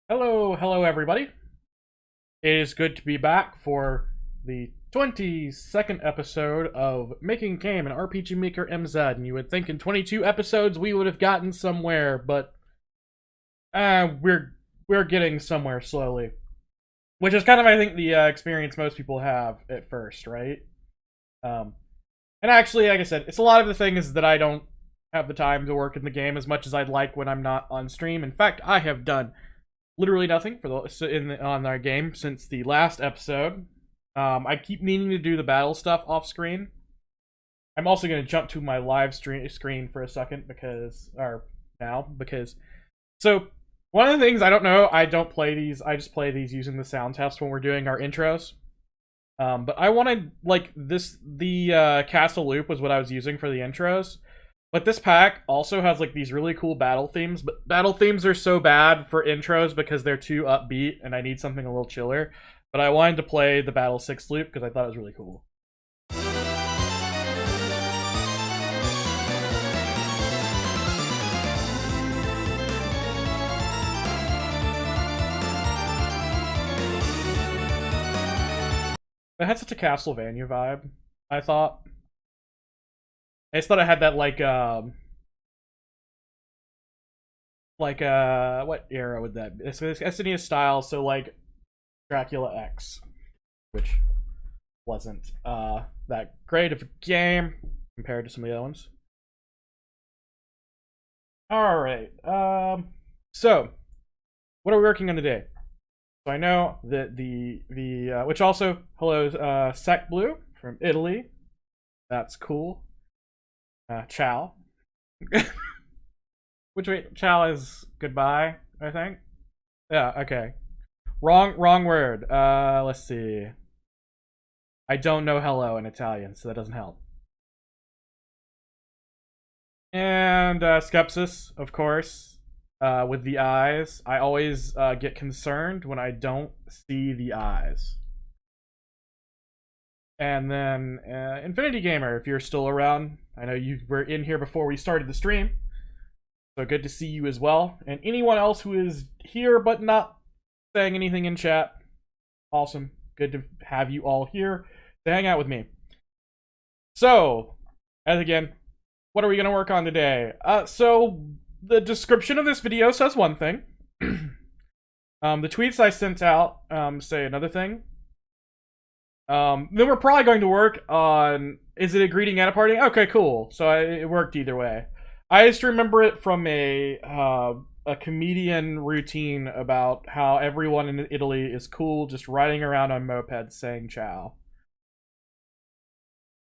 Hello everybody. It is good to be back for the 22nd episode of Making Game, an RPG Maker MZ. And you would think in 22 episodes we would have gotten somewhere, but we're getting somewhere slowly, which is kind of I think the experience most people have at first, right? And actually, like I said, it's a lot of the things that I don't have the time to work in the game as much as I'd like when I'm not on stream. In fact, I have done literally nothing for on our game since the last episode. I keep needing to do the battle stuff off screen. I'm also going to jump to my live screen for a second because so one of the things I don't know, I don't play these. I just play these using the sound test when we're doing our intros. But I wanted like the castle loop was what I was using for the intros. But this pack also has like these really cool battle themes, but battle themes are so bad for intros because they're too upbeat and I need something a little chiller. But I wanted to play the Battle 6 loop because I thought it was really cool. It had such a Castlevania vibe, I thought. I just thought I had that what era would that be? It's SNES style, so like Dracula X, which wasn't that great of a game compared to some of the other ones. Alright, so what are we working on today? So I know that which also, hello, Sec Blue from Italy. That's cool. Ciao. Which wait, ciao is goodbye, I think. Yeah, okay. Wrong word. Let's see. I don't know hello in Italian, so that doesn't help. And Skepsis, of course, with the eyes. I always get concerned when I don't see the eyes. And then Infinity Gamer, if you're still around. I know you were in here before we started the stream. So good to see you as well. And anyone else who is here but not saying anything in chat, awesome. Good to have you all here to hang out with me. So, as again, what are we going to work on today? So, the description of this video says one thing. The tweets I sent out say another thing. Then we're probably going to work on, is it a greeting at a party? Okay, cool. So it worked either way. I just remember it from a comedian routine about how everyone in Italy is cool just riding around on mopeds saying ciao.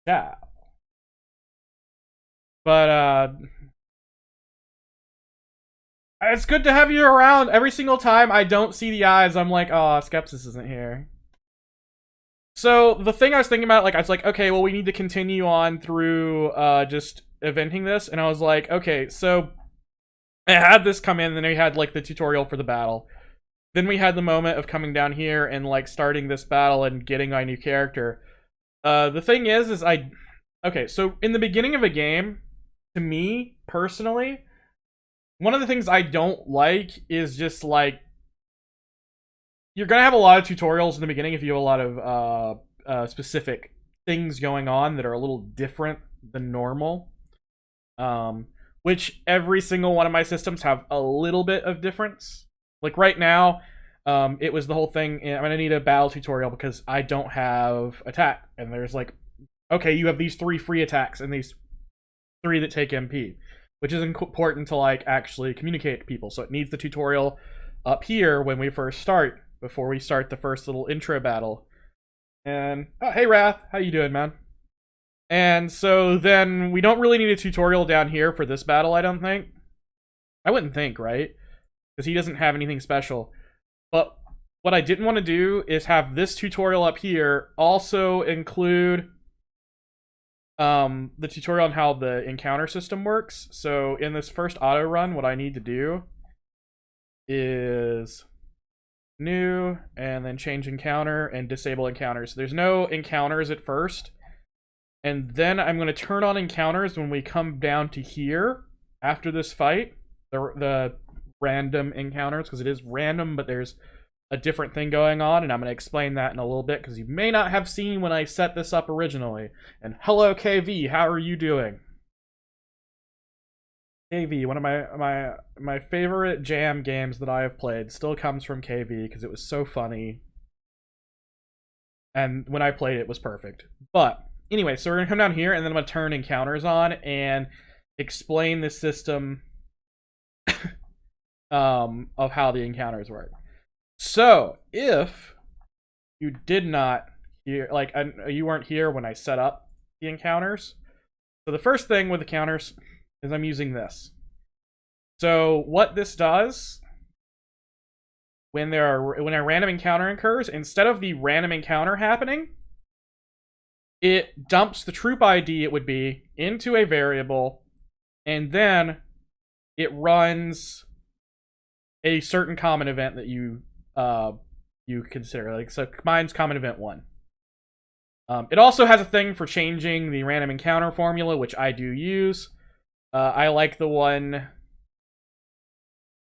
Ciao. But it's good to have you around. Every single time I don't see the eyes, I'm like, oh, Skepsis isn't here. So the thing I was thinking about, like, I was like, okay, well, we need to continue on through just eventing this, and I was like, okay, so I had this come in, and then we had like the tutorial for the battle. Then we had the moment of coming down here and like starting this battle and getting my new character. The thing is okay, so in the beginning of a game, to me personally, one of the things I don't like is just like, you're gonna have a lot of tutorials in the beginning if you have a lot of specific things going on that are a little different than normal. Which every single one of my systems have a little bit of difference. Like right now, it was the whole thing, I'm gonna need a battle tutorial because I don't have attack. And there's like, okay, you have these 3 free attacks and these 3 that take MP. Which is important to like actually communicate to people. So it needs the tutorial up here when we first start, before we start the first little intro battle. And, oh, hey Wrath, how you doing, man? And so then we don't really need a tutorial down here for this battle, I don't think. I wouldn't think, right? Because he doesn't have anything special. But what I didn't want to do is have this tutorial up here also include the tutorial on how the encounter system works. So in this first auto run, what I need to do is new and then change encounter and disable encounters. There's no encounters at first, and then I'm going to turn on encounters when we come down to here after this fight. The random encounters, because it is random, but there's a different thing going on, and I'm going to explain that in a little bit, because you may not have seen when I set this up originally. And hello, KV, how are you doing? KV, one of my favorite jam games that I have played, still comes from KV, because it was so funny. And when I played it, it was perfect. But anyway, so we're going to come down here, and then I'm going to turn encounters on and explain the system of how the encounters work. So, if you did not hear, like, you weren't here when I set up the encounters. So the first thing with encounters is I'm using this. So what this does, when a random encounter occurs, instead of the random encounter happening, it dumps the troop ID it would be into a variable, and then it runs a certain common event that you consider. Like, so mine's common event 1. It also has a thing for changing the random encounter formula, which I do use. I like the one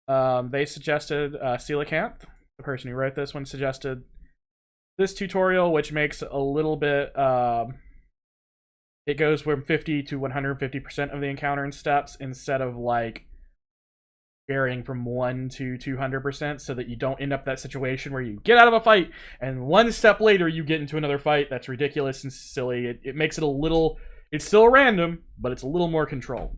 they suggested. Coelacanth, the person who wrote this one, suggested this tutorial, which makes a little bit. It goes from 50 to 150% of the encountering steps, instead of like varying from 1 to 200%, so that you don't end up that situation where you get out of a fight and one step later you get into another fight that's ridiculous and silly. It makes it a little, it's still random, but it's a little more controlled.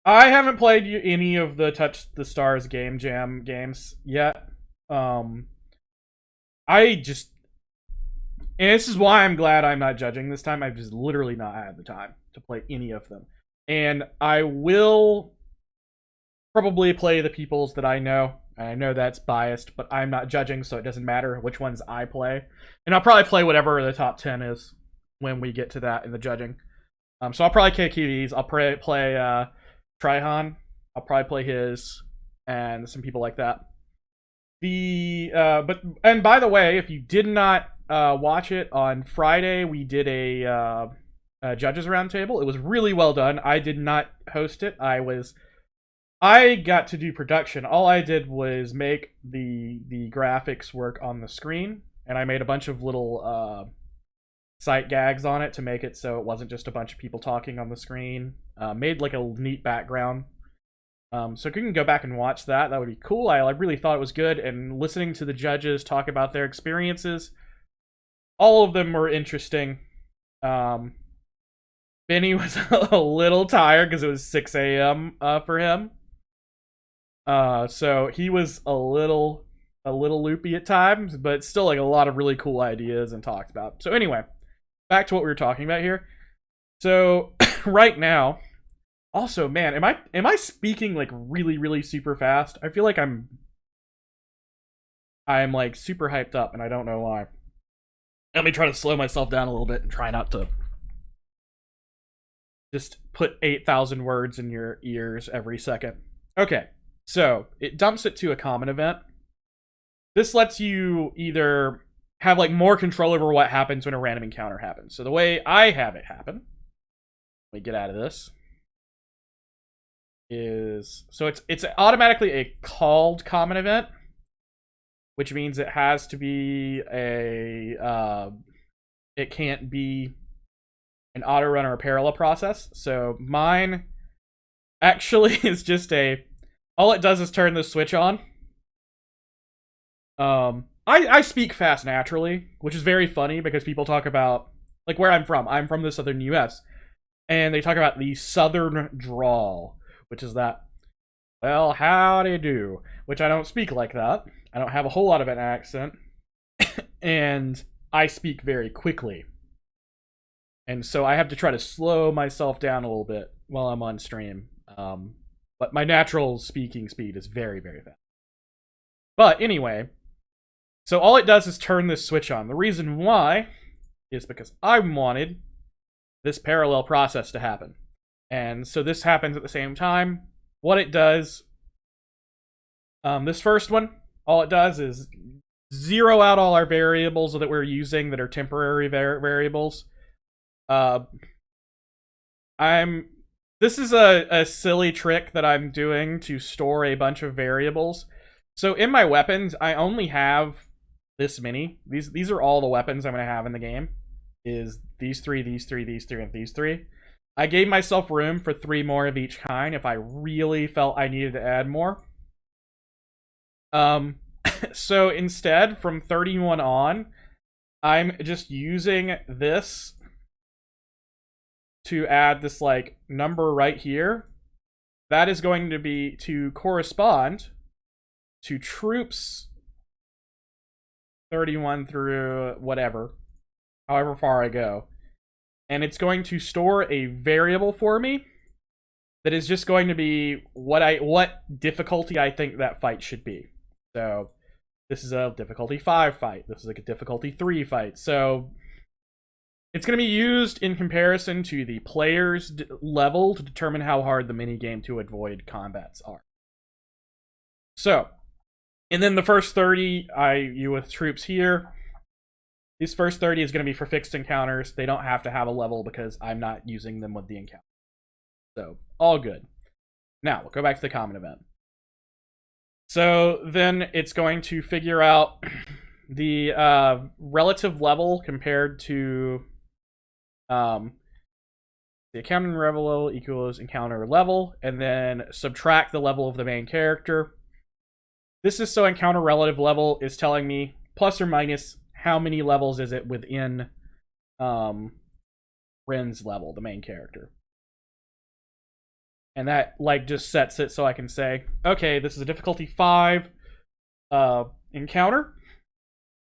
I haven't played any of the Touch the Stars Game Jam games yet. And this is why I'm glad I'm not judging this time. I've just literally not had the time to play any of them. And I will probably play the peoples that I know. I know that's biased, but I'm not judging, so it doesn't matter which ones I play. And I'll probably play whatever the top 10 is when we get to that in the judging. So I'll probably play KVs. I'll play Trihan. I'll probably play his, and some people like that. And by the way, if you did not watch it on Friday, we did a judges roundtable. It was really well done. I did not host it. I got to do production. All I did was make the graphics work on the screen, and I made a bunch of little sight gags on it to make it so it wasn't just a bunch of people talking on the screen. Made like a neat background. So if you can go back and watch that, that would be cool. I really thought it was good, and listening to the judges talk about their experiences, all of them were interesting. Benny was a little tired because it was 6 a.m. For him. So he was a little loopy at times, but still like a lot of really cool ideas and talked about. So anyway, back to what we were talking about here. So right now, also, man, am I speaking like really super fast? I feel like I'm like super hyped up, and I don't know why. Let me try to slow myself down a little bit and try not to just put 8,000 words in your ears every second. Okay, so it dumps it to a common event. This lets you either have like more control over what happens when a random encounter happens. So the way I have it happen, let me get out of this, is so it's automatically a called common event, which means it has to be it can't be an auto run or a parallel process. So mine actually is just all it does is turn the switch on. I speak fast naturally, which is very funny because people talk about, like, where I'm from the southern US, and they talk about the southern drawl, which is that, well, howdy do, which I don't speak like that. I don't have a whole lot of an accent, and I speak very quickly. And so I have to try to slow myself down a little bit while I'm on stream. But my natural speaking speed is very fast. But anyway, so all it does is turn this switch on. The reason why is because I wanted this parallel process to happen. And so this happens at the same time. What it does, this first one, all it does is zero out all our variables that we're using that are temporary variables. This is a silly trick that I'm doing to store a bunch of variables. So in my weapons, I only have this many. These are all the weapons I'm going to have in the game. Is these three, and these three. I gave myself room for 3 more of each kind if I really felt I needed to add more. So instead, from 31 on, I'm just using this to add this like number right here. That is going to be to correspond to troops 31 through whatever, however far I go. And it's going to store a variable for me that is just going to be what difficulty I think that fight should be. So this is a difficulty 5 fight. This is like a difficulty 3 fight. So it's going to be used in comparison to the player's level to determine how hard the minigame to avoid combats are. So, and then the first 30, you with troops here. These first 30 is going to be for fixed encounters. They don't have to have a level because I'm not using them with the encounter. So, all good. Now, we'll go back to the common event. So, then it's going to figure out the relative level compared to the encounter level equals encounter level, and then subtract the level of the main character. This is so encounter relative level is telling me plus or minus how many levels is it within Wren's level, the main character. And that like just sets it so I can say, okay, this is a difficulty 5 encounter.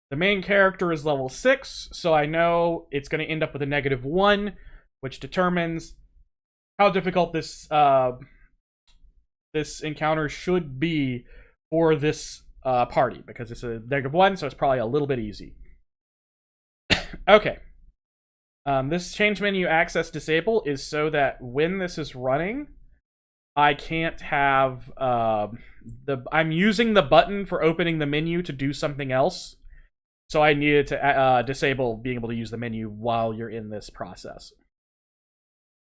The main character is level 6, so I know it's going to end up with a -1, which determines how difficult this this encounter should be for this party, because it's a -1, so it's probably a little bit easy. Okay. This change menu access disable is so that when this is running, I can't have I'm using the button for opening the menu to do something else. So I needed to disable being able to use the menu while you're in this process.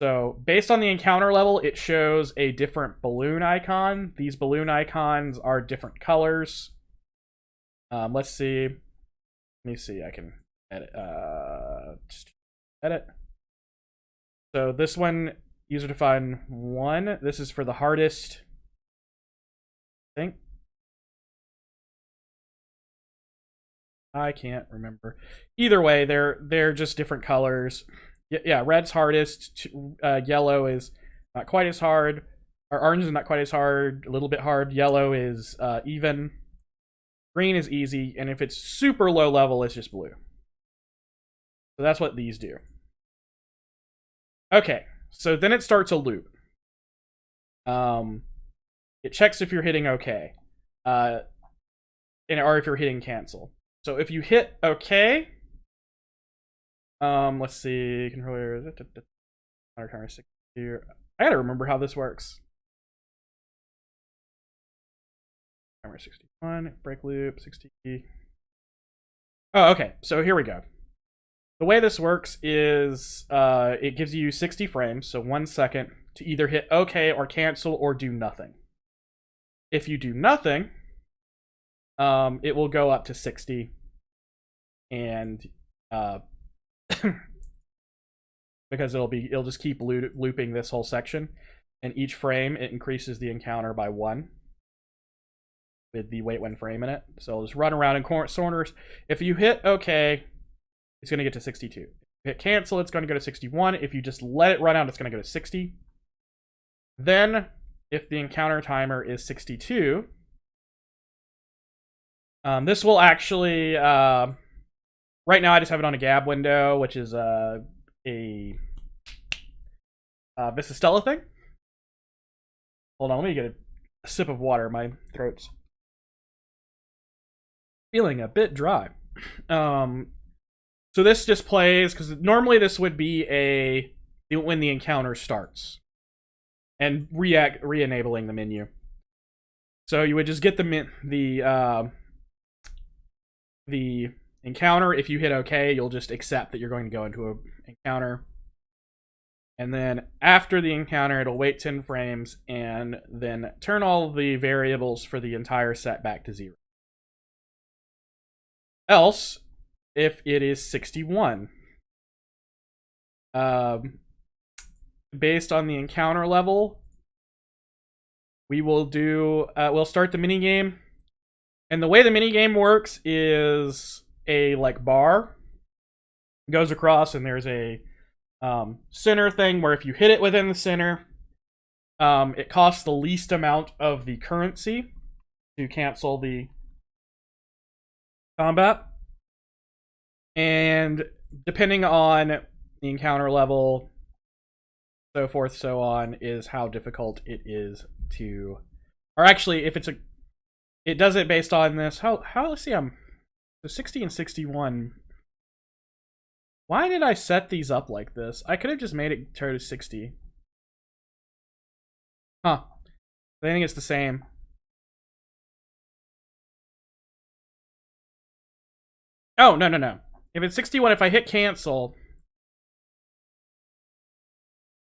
So based on the encounter level, it shows a different balloon icon. These balloon icons are different colors. Let's see. Let me see. I can edit. Just edit. So this one, user define 1. This is for the hardest. I think. I can't remember. Either way, they're just different colors. Yeah, red's hardest. Yellow is not quite as hard. Or orange is not quite as hard. A little bit hard. Yellow is even. Green is easy. And if it's super low level, it's just blue. So that's what these do. Okay, so then it starts a loop. It checks if you're hitting OK. Or if you're hitting cancel. So if you hit OK, let's see, controller, timer 60. I gotta remember how this works. Timer 61, break loop, 60. Oh, okay, so here we go. The way this works is it gives you 60 frames, so 1 second, to either hit OK or cancel or do nothing. If you do nothing, it will go up to 60, and because it'll just keep looping this whole section, and each frame it increases the encounter by 1 with the wait 1 frame in it. So it'll just run around in corners. If you hit OK, it's going to get to 62. If you hit cancel, it's going to go to 61. If you just let it run out, it's going to go to 60. Then, if the encounter timer is 62, this will actually, right now I just have it on a Gab window, which is a Vistastella thing. Hold on, let me get a sip of water. My throat's feeling a bit dry. So this just plays, because normally this would be when the encounter starts. And re-enabling the menu. So you would just get the encounter. If you hit OK, you'll just accept that you're going to go into an encounter. And then after the encounter, it'll wait 10 frames and then turn all the variables for the entire set back to 0. Else, if it is 61, based on the encounter level, we will do, we'll start the minigame. And the way the minigame works is a bar goes across, and there's a center thing where if you hit it within the center, it costs the least amount of the currency to cancel the combat. And depending on the encounter level, so forth, so on, is how difficult it is to, or actually, if it's a, it does it based on this. How let's see, so 60 and 61. Why did I set these up like this? I could have just made it to 60. Huh. I think it's the same. Oh, no. If it's 61, if I hit cancel,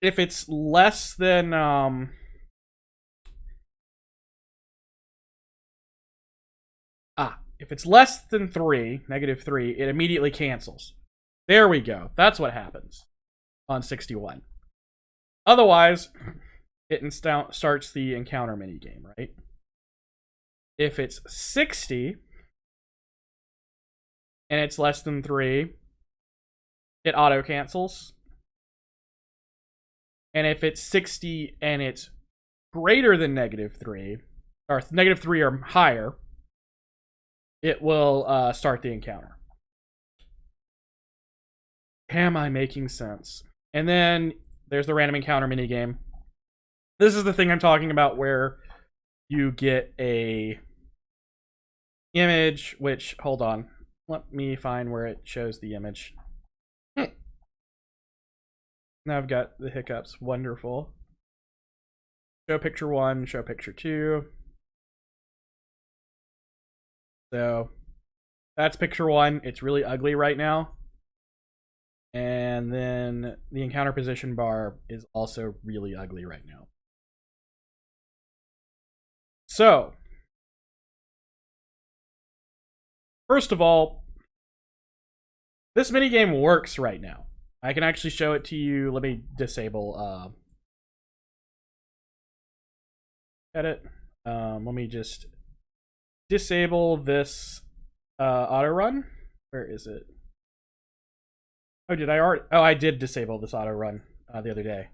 if it's less than, if it's less than 3, -3, it immediately cancels. There we go. That's what happens on 61. Otherwise, it starts the encounter minigame, right? If it's 60 and it's less than 3, it auto cancels. And if it's 60 and it's greater than -3, or -3 or higher, it will start the encounter. Am I making sense? And then there's the random encounter minigame. This is the thing I'm talking about where you get a image, which, hold on. Let me find where it shows the image. Now I've got the hiccups. Wonderful. Show picture 1, show picture 2. So that's picture 1. It's really ugly right now. And then the encounter position bar is also really ugly right now. So, first of all, this minigame works right now. I can actually show it to you. Let me disable edit. Let me just disable this auto run. Where is it? Oh, did I already? Oh, I did disable this auto run the other day.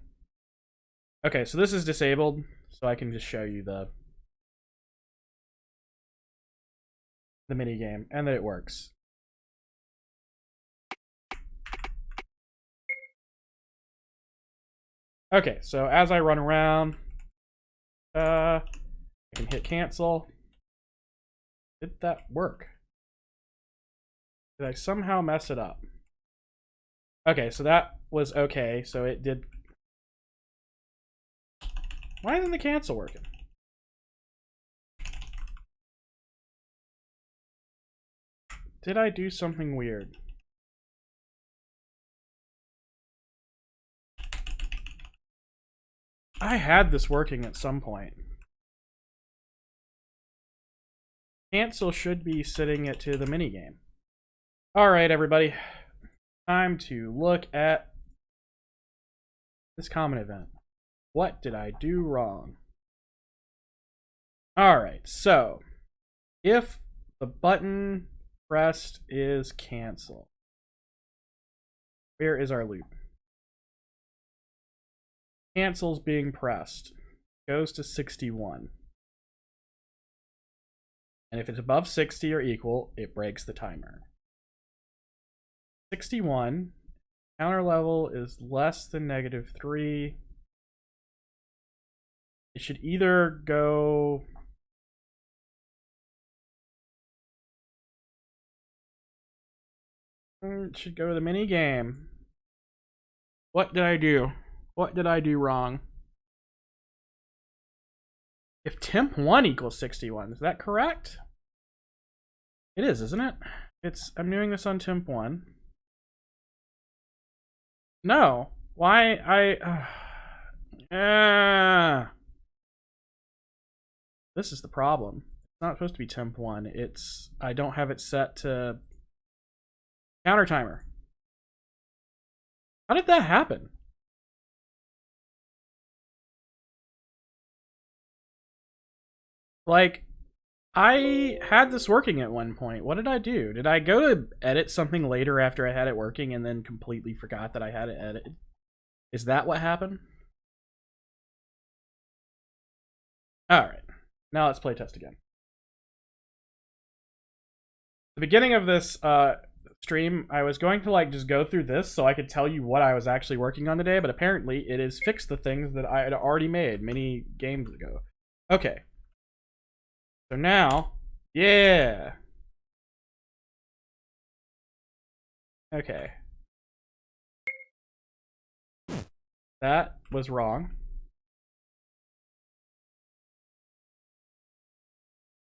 Okay, so this is disabled, so I can just show you the minigame and that it works. Okay, so as I run around, I can hit cancel. Did that work? Did I somehow mess it up? Okay, so that was okay, so it did. Why isn't the cancel working? Did I do something weird? I had this working at some point. Cancel should be setting it to the minigame. Alright, everybody. Time to look at this common event. What did I do wrong? Alright, so if the button pressed is cancel, where is our loop? Cancel's being pressed. Goes to 61. And if it's above 60 or equal, it breaks the timer. 61. Counter level is less than -3. It should either go... It should go to the mini game. What did I do? What did I do wrong? If temp 1 equals 61, is that correct? It is, isn't it? I'm doing this on temp 1. No. Why this is the problem. It's not supposed to be temp 1. It's I don't have it set to counter timer. How did that happen? Like, I had this working at one point. What did I do? Did I go to edit something later after I had it working and then completely forgot that I had it edited? Is that what happened? Alright. Now let's play test again. The beginning of this stream, I was going to just go through this so I could tell you what I was actually working on today, but apparently it has fixed the things that I had already made many games ago. Okay. So now, yeah. Okay. That was wrong.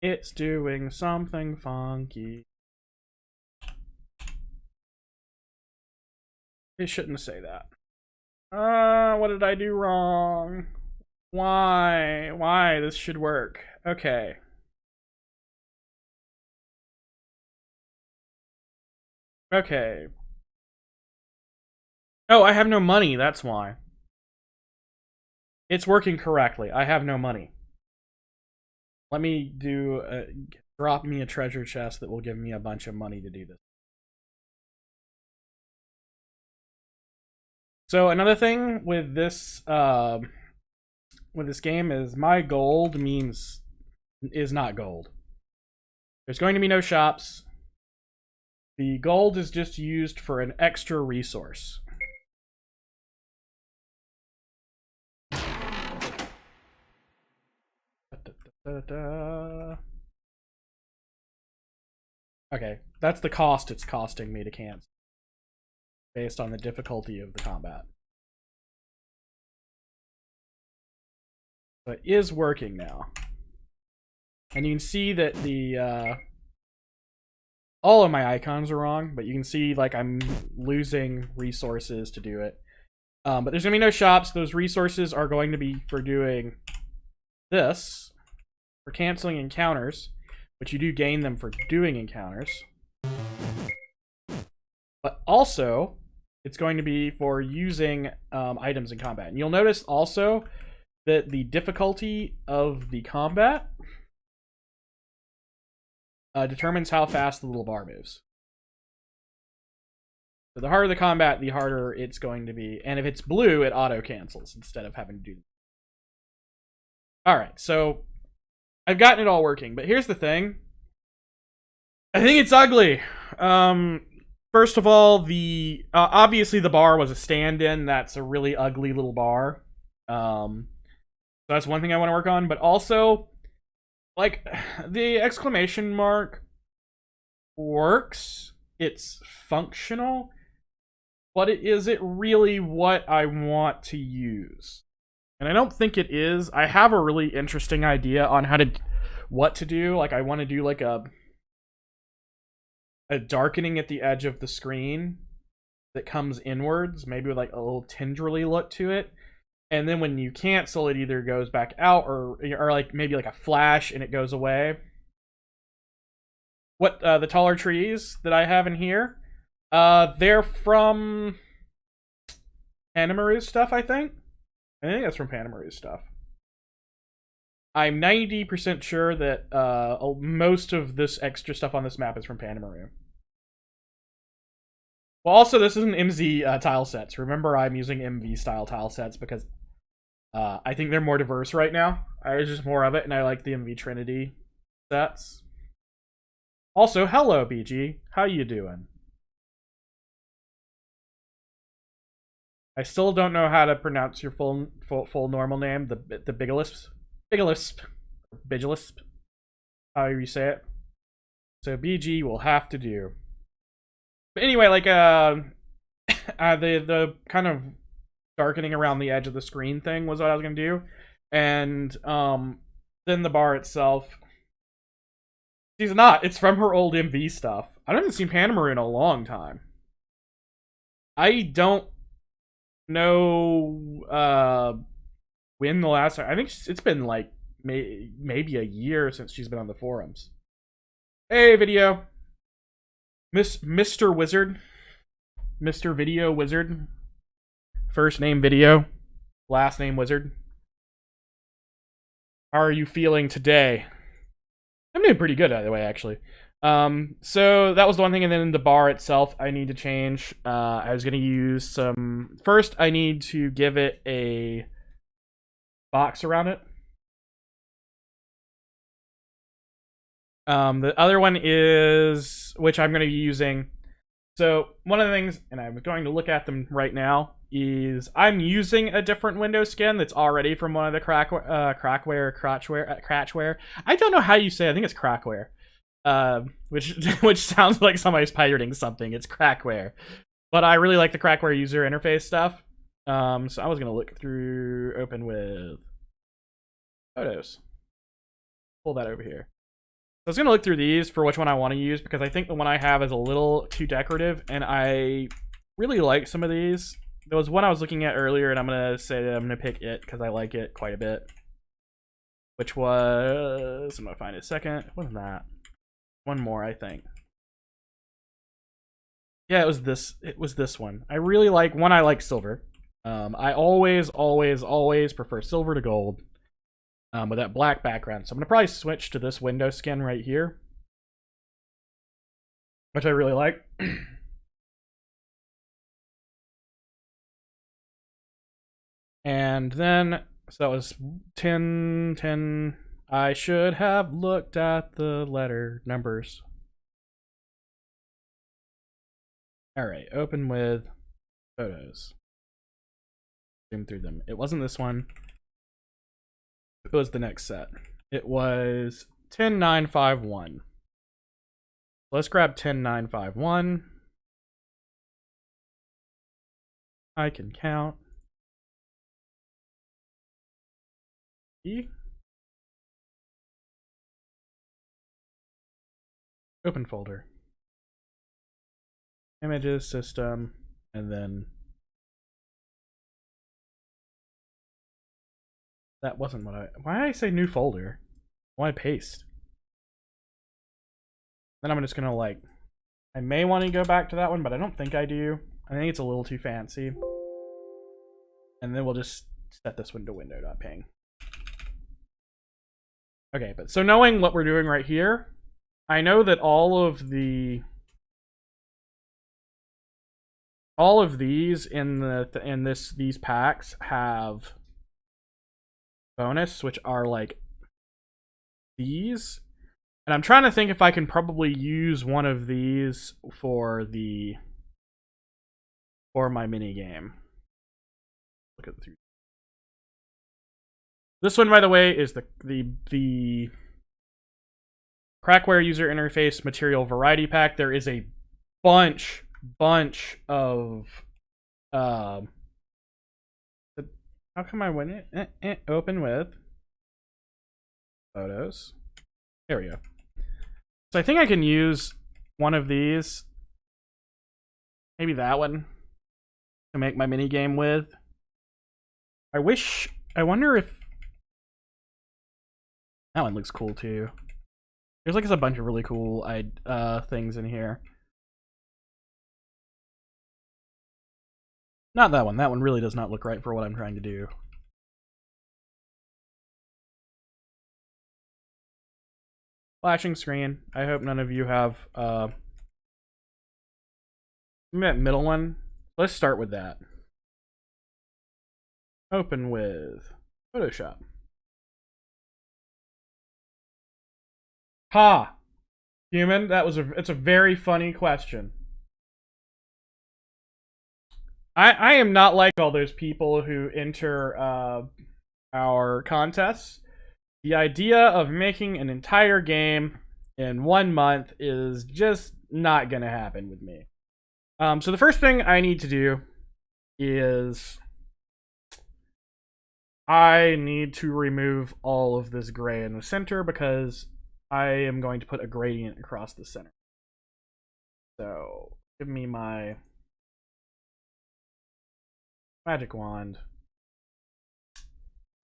It's doing something funky. It shouldn't say that. What did I do wrong? Why? Why? This should work. Okay. Okay. Oh, I have no money, that's why. It's working correctly. I have no money. Let me do drop me a treasure chest that will give me a bunch of money to do this. So another thing with this game is my gold is not gold. There's going to be no shops. The gold is just used for an extra resource. Okay, that's the cost it's costing me to cancel, based on the difficulty of the combat. But it is working now. And you can see that the all of my icons are wrong, but you can see I'm losing resources to do it. But there's gonna be no shops. Those resources are going to be for doing this, for canceling encounters, but you do gain them for doing encounters. But also, it's going to be for using items in combat. And you'll notice also that the difficulty of the combat determines how fast the little bar moves. So the harder the combat, the harder it's going to be. And if it's blue, it auto-cancels instead of having to do... Alright, so I've gotten it all working, but here's the thing. I think it's ugly. First of all, the obviously the bar was a stand-in. That's a really ugly little bar. So that's one thing I want to work on, but also, the exclamation mark works. It's functional, but is it really what I want to use? And I don't think it is. I have a really interesting idea on what to do. I want to do a darkening at the edge of the screen that comes inwards, maybe with a little tendrily look to it. And then when you cancel, it either goes back out or maybe a flash and it goes away. What the taller trees that I have in here, they're from Panamaru stuff, I think. I think that's from Panamaru stuff. I'm 90% sure that most of this extra stuff on this map is from Panamaru. Well, also, this is an MZ tile sets. Remember, I'm using MV style tile sets because I think they're more diverse right now. There's just more of it, and I like the MV Trinity sets. Also, hello, BG. How you doing? I still don't know how to pronounce your full normal name. The Bigelisp. However you say it. So BG will have to do. But anyway, the kind of darkening around the edge of the screen thing was what I was gonna do, and then the bar itself. She's not. It's from her old MV stuff. I haven't seen Panamaru in a long time. I don't know when the last time. I think it's been like maybe a year since she's been on the forums. Hey, video. Mr. Wizard. Mr. Video Wizard. First name Video. Last name Wizard. How are you feeling today? I'm doing pretty good, by the way, actually. So that was the one thing, and then the bar itself I need to change. I was going to use some... First, I need to give it a box around it. The other one is, which I'm going to be using. So one of the things, and I'm going to look at them right now, is I'm using a different window skin that's already from one of the Cratchware. I don't know how you say it. I think it's Crackware. Which sounds like somebody's pirating something. It's Crackware. But I really like the Crackware user interface stuff. So I was going to look through, open with photos. Pull that over here. I was going to look through these for which one I want to use, because I think the one I have is a little too decorative, and I really like some of these. There was one I was looking at earlier, and I'm going to say that I'm going to pick it, because I like it quite a bit. Which was... I'm going to find it a second. What was that? One more, I think. Yeah, it was this one. I really like... One, I like silver. I always prefer silver to gold. With that black background. So I'm going to probably switch to this window skin right here. Which I really like. And then, so that was 10. I should have looked at the letter numbers. Alright, open with photos. Zoom through them. It wasn't this one. It was the next set. It was 10951. Let's grab 10951. I can count. E. Open folder. Images, system, and then that wasn't what why did I say new folder? Why paste? Then I'm just gonna like, I may want to go back to that one, but I don't think I do. I think it's a little too fancy. And then we'll just set this one to window.ping. Okay, but so knowing what we're doing right here, I know that all of these in these packs have bonus, which are like these. And I'm trying to think if I can probably use one of these for my mini game. Look at the three. This one, by the way, is the Crackware user interface material variety pack. There is a bunch of how come I went it? Open with photos. There we go. So I think I can use one of these, maybe that one, to make my mini game with. I wonder if that one looks cool too. There's like a bunch of really cool things in here. Not that one. That one really does not look right for what I'm trying to do. Flashing screen. I hope none of you have that middle one. Let's start with that. Open with Photoshop. Ha! Human, it's a very funny question. I am not like all those people who enter our contests. The idea of making an entire game in 1 month is just not gonna happen with me. So the first thing I need to do is I need to remove all of this gray in the center because I am going to put a gradient across the center. So give me my Magic wand.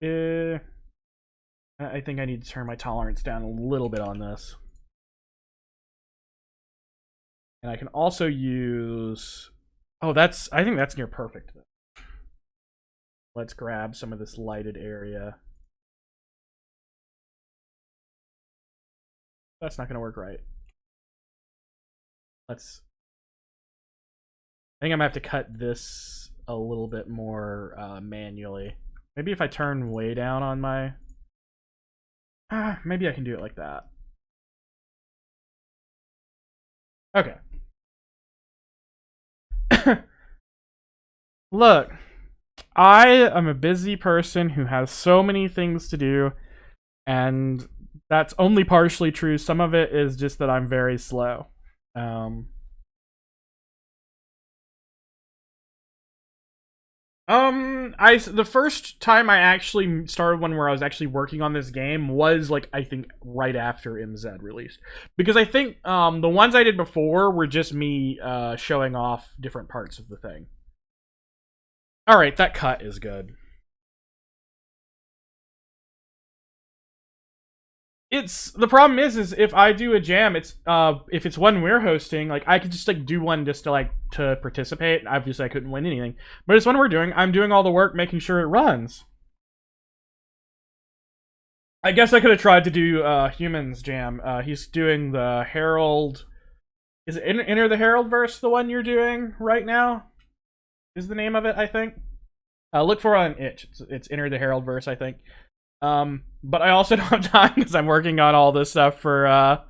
I think I need to turn my tolerance down a little bit on this. And I can also use... Oh, I think that's near perfect. Let's grab some of this lighted area. That's not going to work right. I think I'm going to have to cut this a little bit more manually. Maybe if I turn way down on my... maybe I can do it like that. Okay. Look, I am a busy person who has so many things to do, and that's only partially true. Some of it is just that I'm very slow. The first time I actually started one where I was actually working on this game was like I think right after MZ released, because I think the ones I did before were just me showing off different parts of the thing. All right, that cut is good. The problem is if I do a jam, it's if it's one we're hosting, like I could just like do one just to participate. Obviously, I couldn't win anything, but it's one we're doing. I'm doing all the work, making sure it runs. I guess I could have tried to do Humans jam. He's doing the Herald. Is it Enter the Herald verse? The one you're doing right now is the name of it, I think. Look for it on itch. It's Enter the Herald verse, I think. But I also don't have time because I'm working on all this stuff for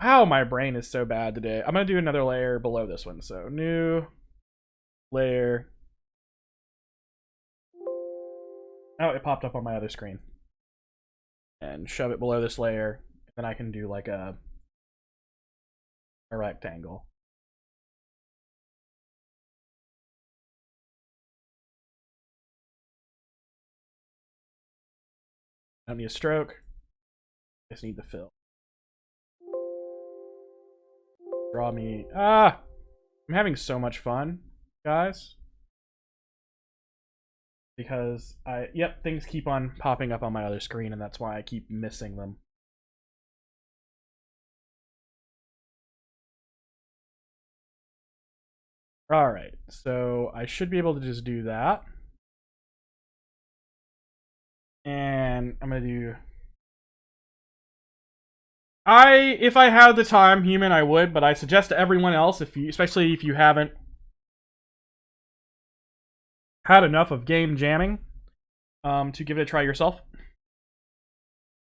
how my brain is so bad today. I'm gonna do another layer below this one. So new layer. Oh, it popped up on my other screen. And shove it below this layer. Then I can do like a rectangle. I don't need a stroke. I just need the fill. Draw me. I'm having so much fun, guys. Because things keep on popping up on my other screen, and that's why I keep missing them. Alright, so I should be able to just do that. And I'm gonna do... if I had the time, human, I would, but I suggest to everyone else, especially if you haven't had enough of game jamming, to give it a try yourself.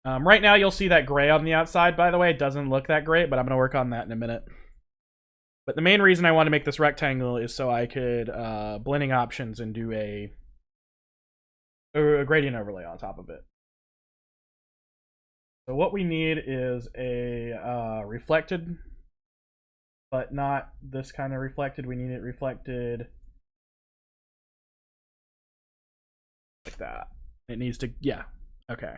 Right now, you'll see that gray on the outside, by the way. It doesn't look that great, but I'm going to work on that in a minute. But the main reason I want to make this rectangle is so I could blending options and do a gradient overlay on top of it. So what we need is a reflected, but not this kind of reflected. We need it reflected like that. It needs to, yeah, okay.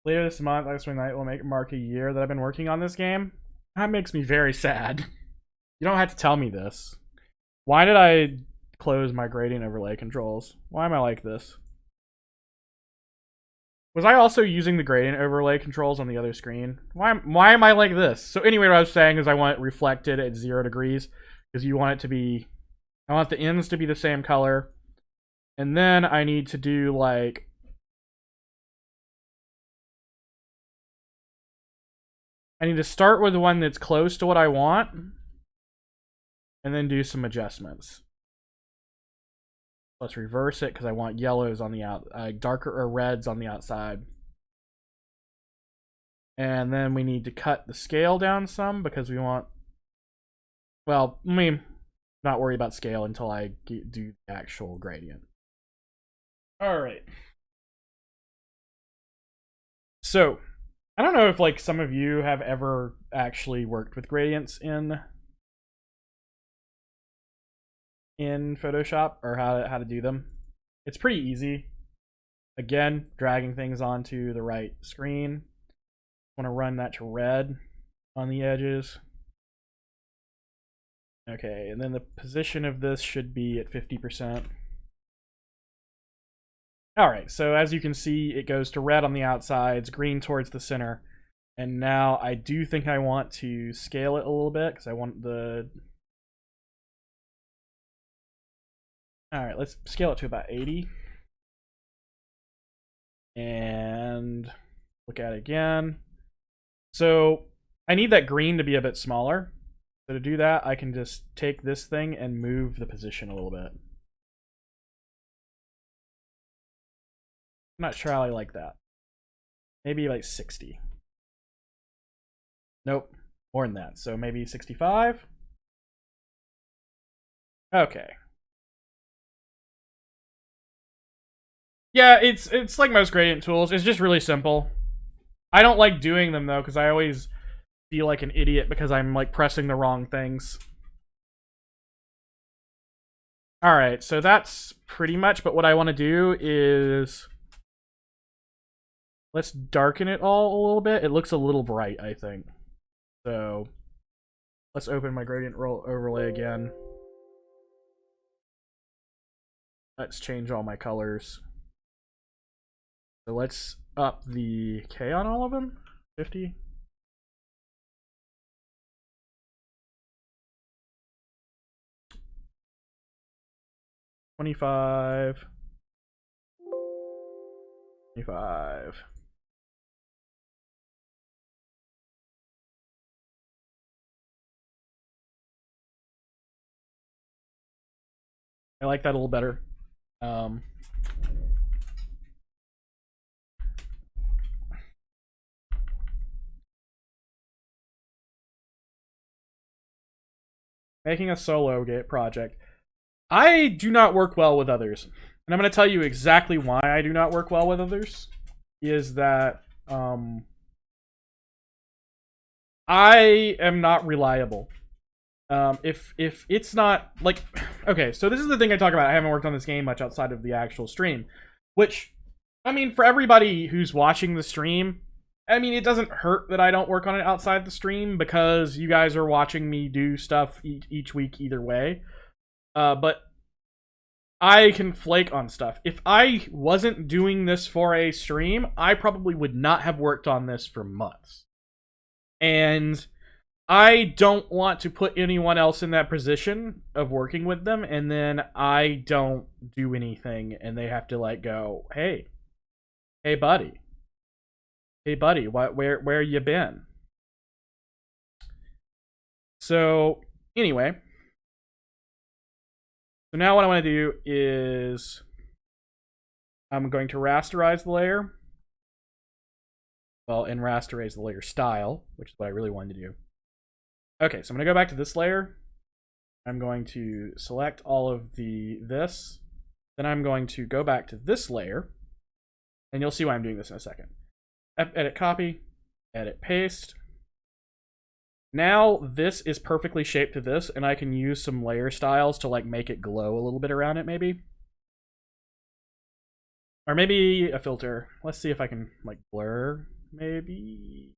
Later this month, Ice Wing Night will mark a year that I've been working on this game. That makes me very sad. You don't have to tell me this. Why did I close my gradient overlay controls? Why am I like this? Was I also using the gradient overlay controls on the other screen? Why am I like this? So anyway, what I was saying is I want it reflected at 0 degrees because you want it to be... I want the ends to be the same color. And then I need to do like... I need to start with the one that's close to what I want. And then do some adjustments. Let's reverse it because I want yellows on the darker or reds on the outside. And then we need to cut the scale down some because we want... Well, I mean, not worry about scale until I do the actual gradient. Alright. So, I don't know if like some of you have ever actually worked with gradients in Photoshop or how to do them. It's pretty easy. Again, dragging things onto the right screen. Want to run that to red on the edges. Okay, and then the position of this should be at 50%. Alright, so as you can see, it goes to red on the outsides, green towards the center. And now I do think I want to scale it a little bit, because I want the... Alright, let's scale it to about 80. And look at it again. So I need that green to be a bit smaller. So to do that, I can just take this thing and move the position a little bit. I'm not sure how I like that. Maybe like 60. Nope, more than that. So maybe 65. Okay. Yeah, it's like most gradient tools. It's just really simple. I don't like doing them though, because I always feel like an idiot because I'm like pressing the wrong things. Alright, so that's pretty much, but what I want to do is... Let's darken it all a little bit. It looks a little bright, I think. So, let's open my gradient overlay again. Let's change all my colors. So let's up the K on all of them. 50. $25. $25. I like that a little better. Making a solo project. I do not work well with others. And I'm going to tell you exactly why I do not work well with others. Is that I am not reliable. If it's not like, okay, so this is the thing I talk about. I haven't worked on this game much outside of the actual stream, which, I mean, for everybody who's watching the stream, I mean, it doesn't hurt that I don't work on it outside the stream because you guys are watching me do stuff each week either way. But I can flake on stuff. If I wasn't doing this for a stream, I probably would not have worked on this for months. And I don't want to put anyone else in that position of working with them, and then I don't do anything, and they have to like go, hey buddy, where you been? So anyway, so now what I want to do is I'm going to rasterize the layer. Well, and rasterize the layer style, which is what I really wanted to do. Okay, so I'm going to go back to this layer. I'm going to select all of this. Then I'm going to go back to this layer. And you'll see why I'm doing this in a second. Edit copy, edit paste. Now this is perfectly shaped to this, and I can use some layer styles to like make it glow a little bit around it, maybe. Or maybe a filter. Let's see if I can like blur, maybe.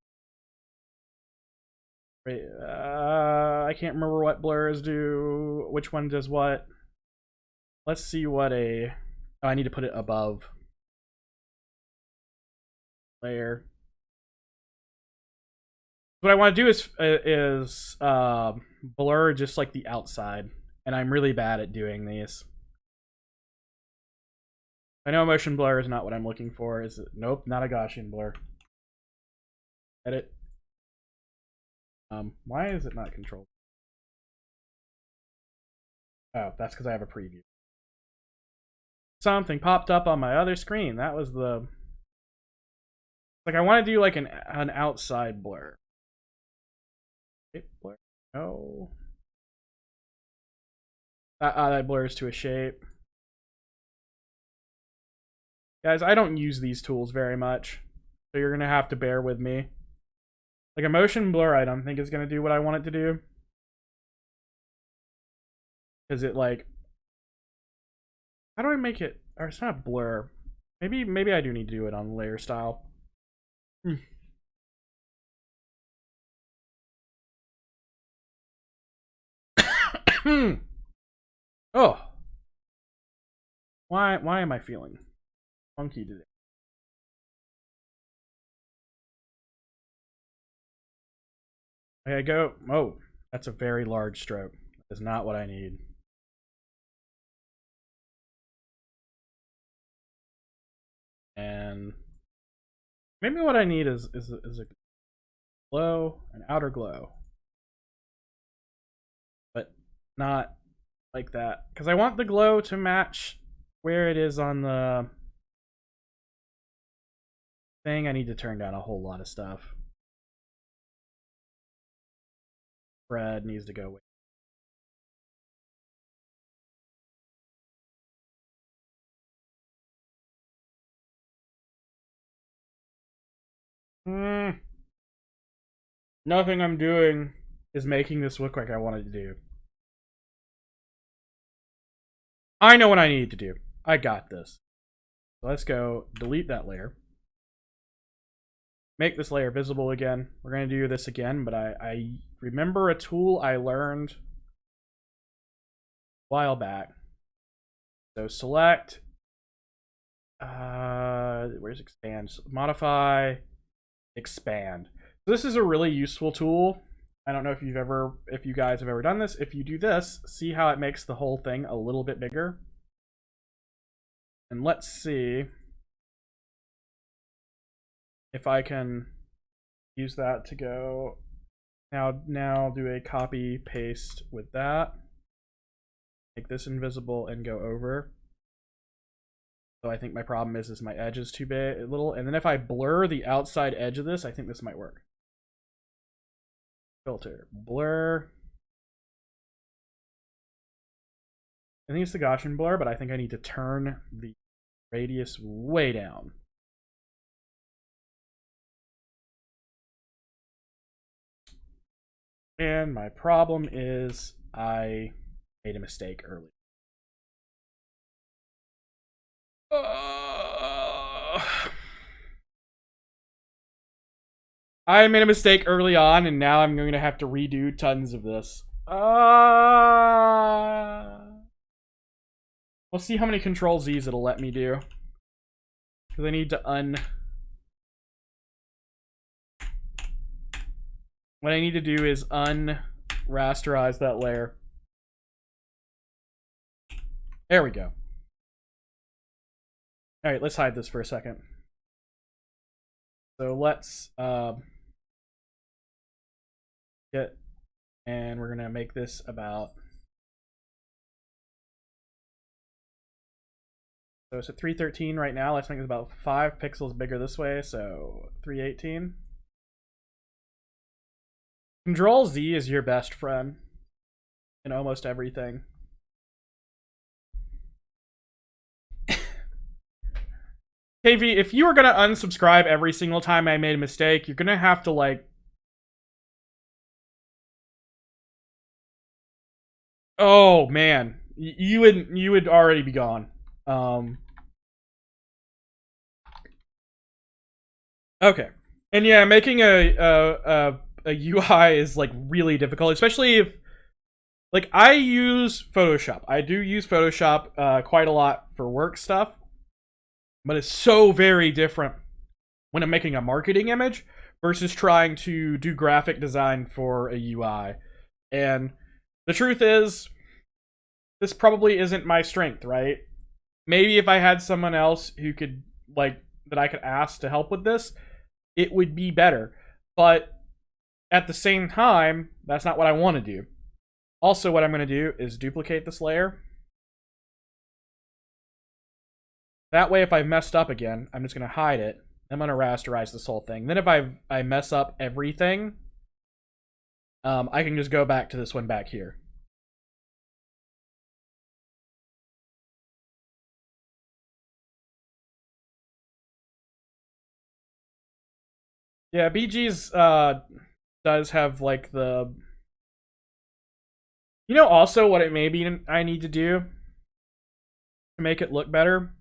I can't remember what blurs do. Which one does what? Let's see what a... Oh, I need to put it above layer. What I want to do is blur just like the outside, and I'm really bad at doing these. I know motion blur is not what I'm looking for. Is it? Nope, not a Gaussian blur. Edit. Why is it not controlled? Oh, that's because I have a preview. Something popped up on my other screen. That was the... Like, I want to do like an outside blur. Blur? No. That blurs to a shape. Guys, I don't use these tools very much, so you're gonna have to bear with me. Like a motion blur, I don't think is gonna do what I want it to do, because it like, how do I make it? Or it's not blur. Maybe I do need to do it on layer style. Oh. Why am I feeling funky today? Okay, go. Oh, that's a very large stroke. That is not what I need. And maybe what I need is a glow, an outer glow. But not like that. Because I want the glow to match where it is on the thing. I need to turn down a whole lot of stuff. Spread needs to go away. Nothing I'm doing is making this look like I wanted to do. I know what I need to do. I got this. So let's go delete that layer. Make this layer visible again. We're going to do this again, but I remember a tool I learned a while back. So select, where's expand? Modify, expand. So this is a really useful tool. I don't know if you guys have ever done this. If you do this, see how it makes the whole thing a little bit bigger. And let's see if I can use that to go now do a copy paste with that. Make this invisible and go over. So I think my problem is my edge is too big, a little. And then if I blur the outside edge of this, I think this might work. Filter, blur. I think it's the Gaussian blur, but I think I need to turn the radius way down. And my problem is I made a mistake early. I made a mistake early on, and now I'm going to have to redo tons of this. We'll see how many Control Z's it'll let me do. Because I need to What I need to do is rasterize that layer. There we go. Alright, let's hide this for a second. So let's and we're gonna make this about, so it's at 313 right now. Let's make it about 5 pixels bigger this way, so 318. Control Z is your best friend in almost everything. KV, if you were gonna unsubscribe every single time I made a mistake, you're gonna have to like, oh man, you would already be gone. Okay, and yeah, making a UI is like really difficult, especially if, like, I use Photoshop. I do use Photoshop quite a lot for work stuff, but it's so very different when I'm making a marketing image versus trying to do graphic design for a UI. And the truth is, this probably isn't my strength, right? Maybe if I had someone else who could, like, that I could ask to help with this, it would be better. But at the same time, that's not what I want to do. Also, what I'm going to do is duplicate this layer. That way, if I messed up again, I'm just going to hide it. I'm going to rasterize this whole thing. Then if I mess up everything, I can just go back to this one back here. Yeah, BG's does have like the, you know, also what it maybe I need to do to make it look better.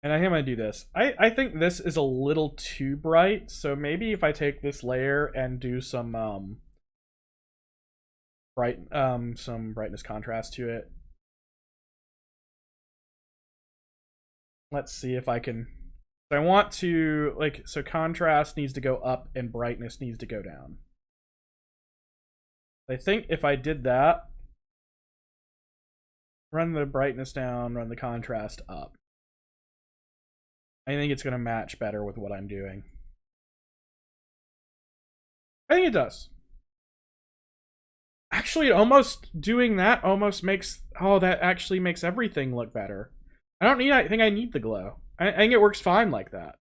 And I think I'm gonna do this. I think this is a little too bright, so maybe if I take this layer and do some some brightness contrast to it. Let's see if I can. I want to, like, so contrast needs to go up and brightness needs to go down. I think if I did that, run the brightness down, run the contrast up, I think it's going to match better with what I'm doing. I think it does. Actually, almost doing that almost makes, oh, that actually makes everything look better. I think I need the glow. I think it works fine like that.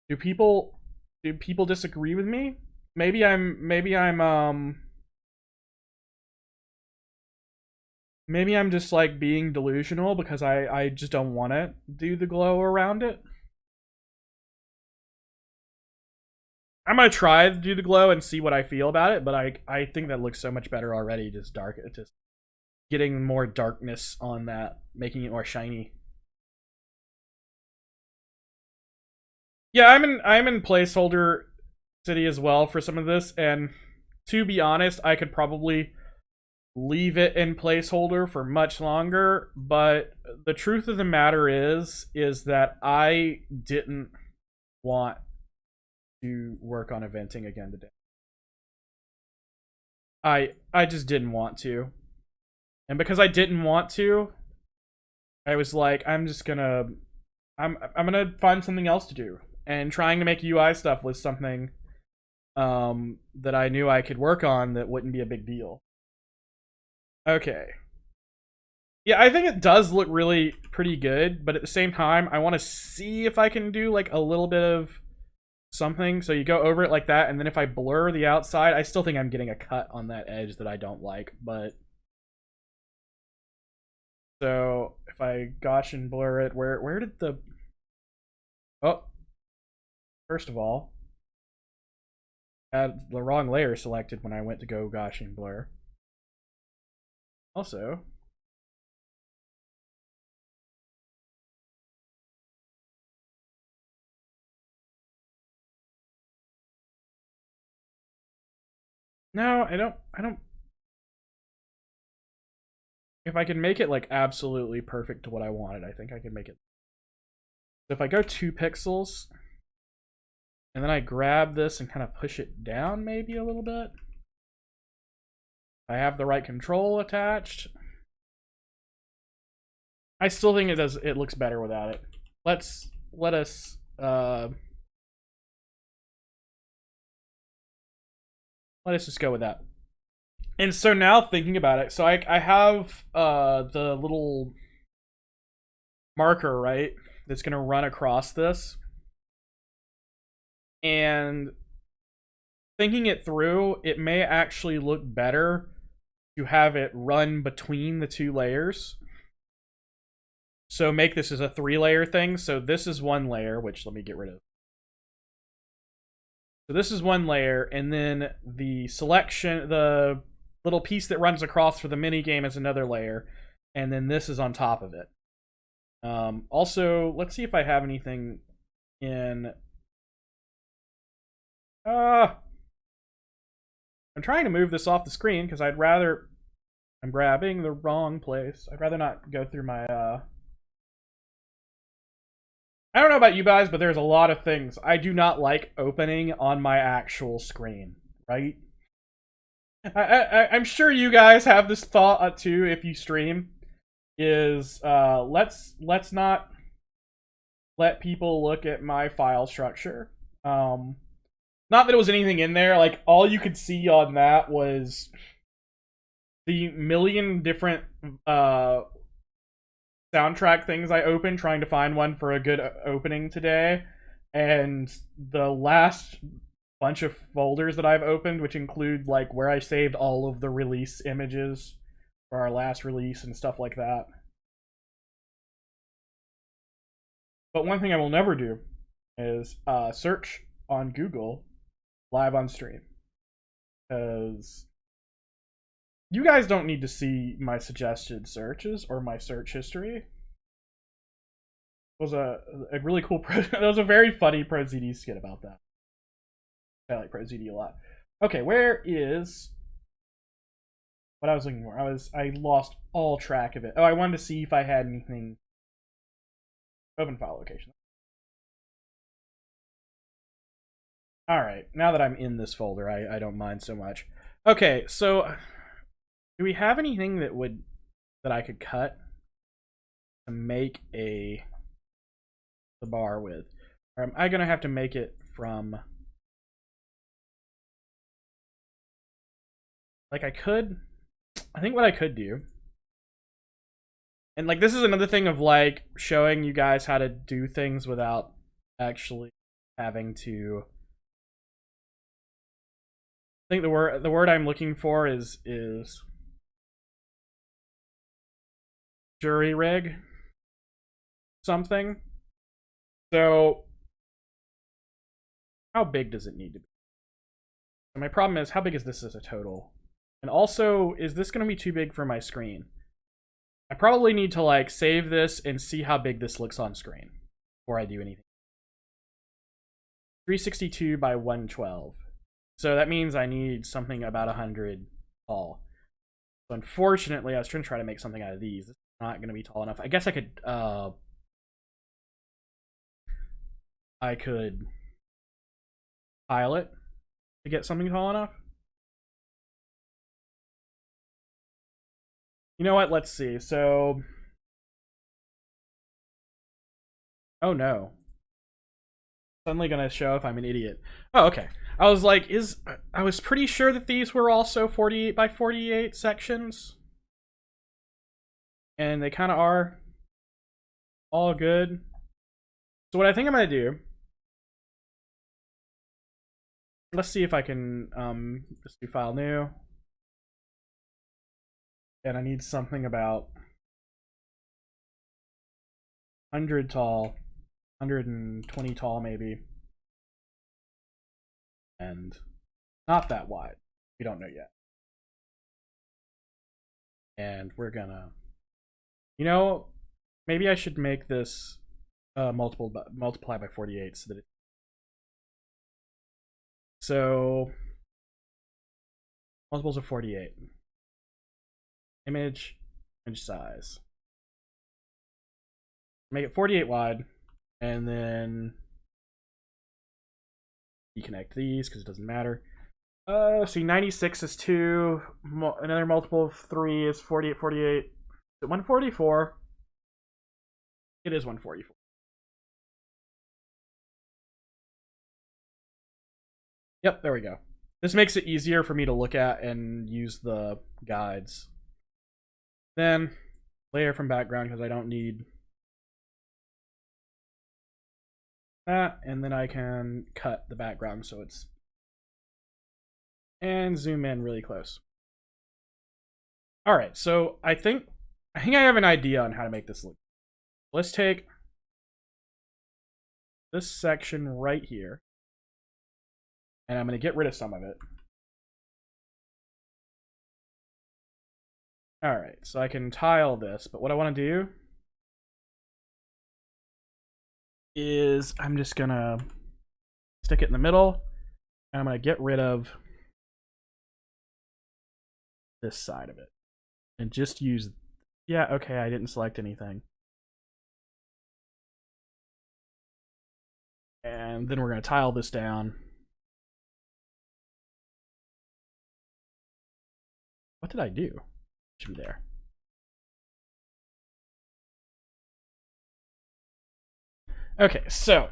Do people disagree with me? Maybe I'm just like being delusional because I just don't want to do the glow around it. I'm gonna try to do the glow and see what I feel about it, but I think that looks so much better already. Just getting more darkness on that, making it more shiny. Yeah, I'm in placeholder city as well for some of this, and to be honest, I could probably leave it in placeholder for much longer, but the truth of the matter is that I didn't want to work on eventing again today. I just didn't want to. And because I didn't want to, I was like, I'm gonna find something else to do. And trying to make UI stuff was something that I knew I could work on that wouldn't be a big deal. Okay. Yeah, I think it does look really pretty good, but at the same time, I want to see if I can do like a little bit of something. So you go over it like that, and then if I blur the outside, I still think I'm getting a cut on that edge that I don't like, but... So if I Gaussian blur it, where did the... Oh. First of all, I had the wrong layer selected when I went to go Gaussian blur. Also, no, I don't. If I can make it like absolutely perfect to what I wanted, I think I can make it. So if I go 2 pixels, and then I grab this and kind of push it down maybe a little bit. I have the right control attached. I still think it looks better without it. Let us just go with that. And so now thinking about it, so I have the little marker, right, that's gonna run across this. And thinking it through, it may actually look better to have it run between the 2 layers. So make this as a 3-layer thing. So this is 1 layer, which let me get rid of. So this is 1 layer, and then the selection, the little piece that runs across for the minigame is another layer, and then this is on top of it. Also, let's see if I have anything in... I'm trying to move this off the screen because I'd rather... I'm grabbing the wrong place. I'd rather not go through my... I don't know about you guys, but there's a lot of things I do not like opening on my actual screen, right? I'm sure you guys have this thought too if you stream, is let's not let people look at my file structure. Not that it was anything in there, like all you could see on that was the million different soundtrack things I opened trying to find one for a good opening today, and the last bunch of folders that I've opened, which include like where I saved all of the release images for our last release and stuff like that. But one thing I will never do is search on Google live on stream, because you guys don't need to see my suggested searches or my search history. It was a really cool that was a very funny ProZD skit about that. I like ProZD a lot. Okay, where is what I was looking for. I lost all track of it. Oh, I wanted to see if I had anything. Open file location. All right, now that I'm in this folder, I don't mind so much. Okay, so do we have anything that I could cut to make the bar with? Or am I gonna have to make it from, like, I think what I could do, and like this is another thing of like showing you guys how to do things without actually having to. I think the word I'm looking for is jury rig something. So how big does it need to be? And my problem is, how big is this as a total? And also, is this going to be too big for my screen? I probably need to like save this and see how big this looks on screen before I do anything. 362 by 112. So that means I need something about 100 tall. So unfortunately, I was trying to make something out of these. It's not going to be tall enough. I guess I could tile it to get something tall enough. You know what? Let's see. So, oh no. Suddenly gonna show if I'm an idiot. Oh, okay. I was like, I was pretty sure that these were also 48 by 48 sections. And they kind of are. All good. So what I think I'm gonna do, let's see if I can just do file new. And I need something about 100 tall, 120 tall maybe. And not that wide. We don't know yet. And we're gonna, you know, maybe I should make this multiply by 48 so that so multiples of 48. Image size. Make it 48 wide, and then deconnect these because it doesn't matter. See, 96 is 2. Another multiple of 3 is 48, 48. Is it 144? It is 144. Yep, there we go. This makes it easier for me to look at and use the guides. Then, layer from background because I don't need that. And then I can cut the background so it's... And zoom in really close. Alright, so I think I have an idea on how to make this look. Let's take this section right here. And I'm going to get rid of some of it. Alright, so I can tile this, but what I want to do is I'm just going to stick it in the middle, and I'm going to get rid of this side of it. And just use... Yeah, okay, I didn't select anything. And then we're going to tile this down. What did I do? It should be there. Okay, so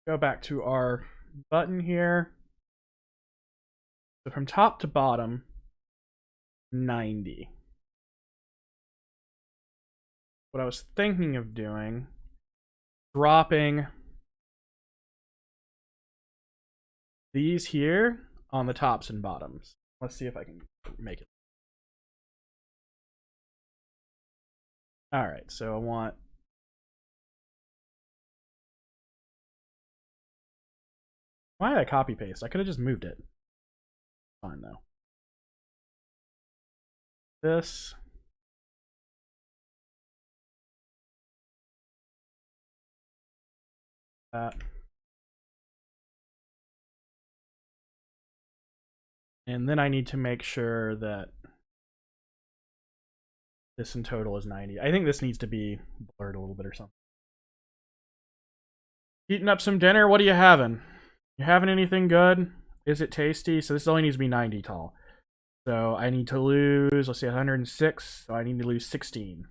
go back to our button here. So from top to bottom, 90. What I was thinking of doing, dropping these here on the tops and bottoms. Let's see if I can make it. All right, so I want... Why did I copy paste? I could have just moved it. Fine though. This. That. And then I need to make sure that this in total is 90. I think this needs to be blurred a little bit or something. Heating up some dinner. What are you having? You having anything good? Is it tasty? So this only needs to be 90 tall. So I need to lose, let's see, 106. So I need to lose 16.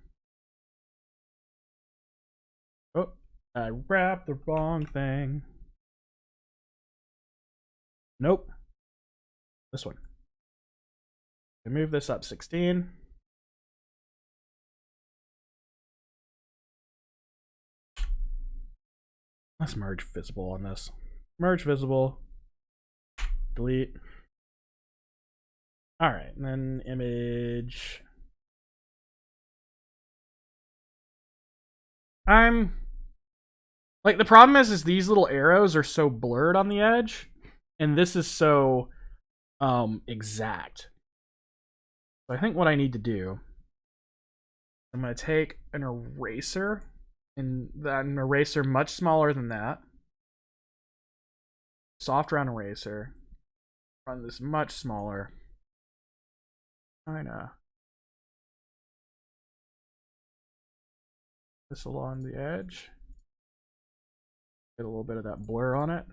Oh, I wrapped the wrong thing. Nope. This one. I move this up 16. Let's merge visible on this. Merge visible. Delete. All right, and then image. Like, the problem is these little arrows are so blurred on the edge, and this is so exact. So I think what I need to do, I'm going to take an eraser, and an eraser much smaller than that. Soft round eraser. Run this much smaller. Kinda. This along the edge. Get a little bit of that blur on it.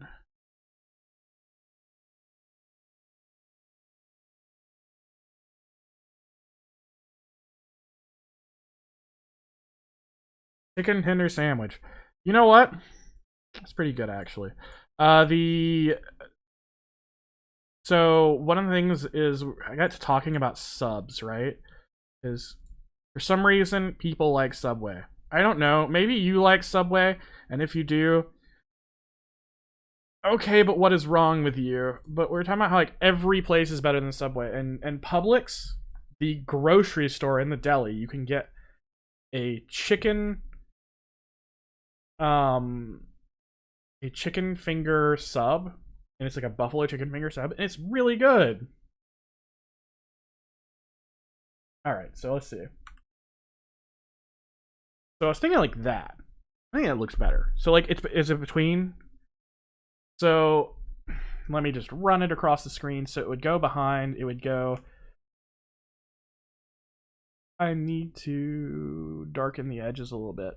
Chicken tender sandwich. You know what? That's pretty good, actually. So one of the things is I got to talking about subs, right? Is for some reason people like Subway. I don't know. Maybe you like Subway, and if you do, okay, but what is wrong with you? But we're talking about how like every place is better than Subway, and Publix, the grocery store in the deli, you can get a chicken finger sub, and it's like a buffalo chicken finger sub, and it's really good. All right, so let's see. So I was thinking like that. I think that looks better. So like is it between? So let me just run it across the screen. So it would go behind. It would go. I need to darken the edges a little bit.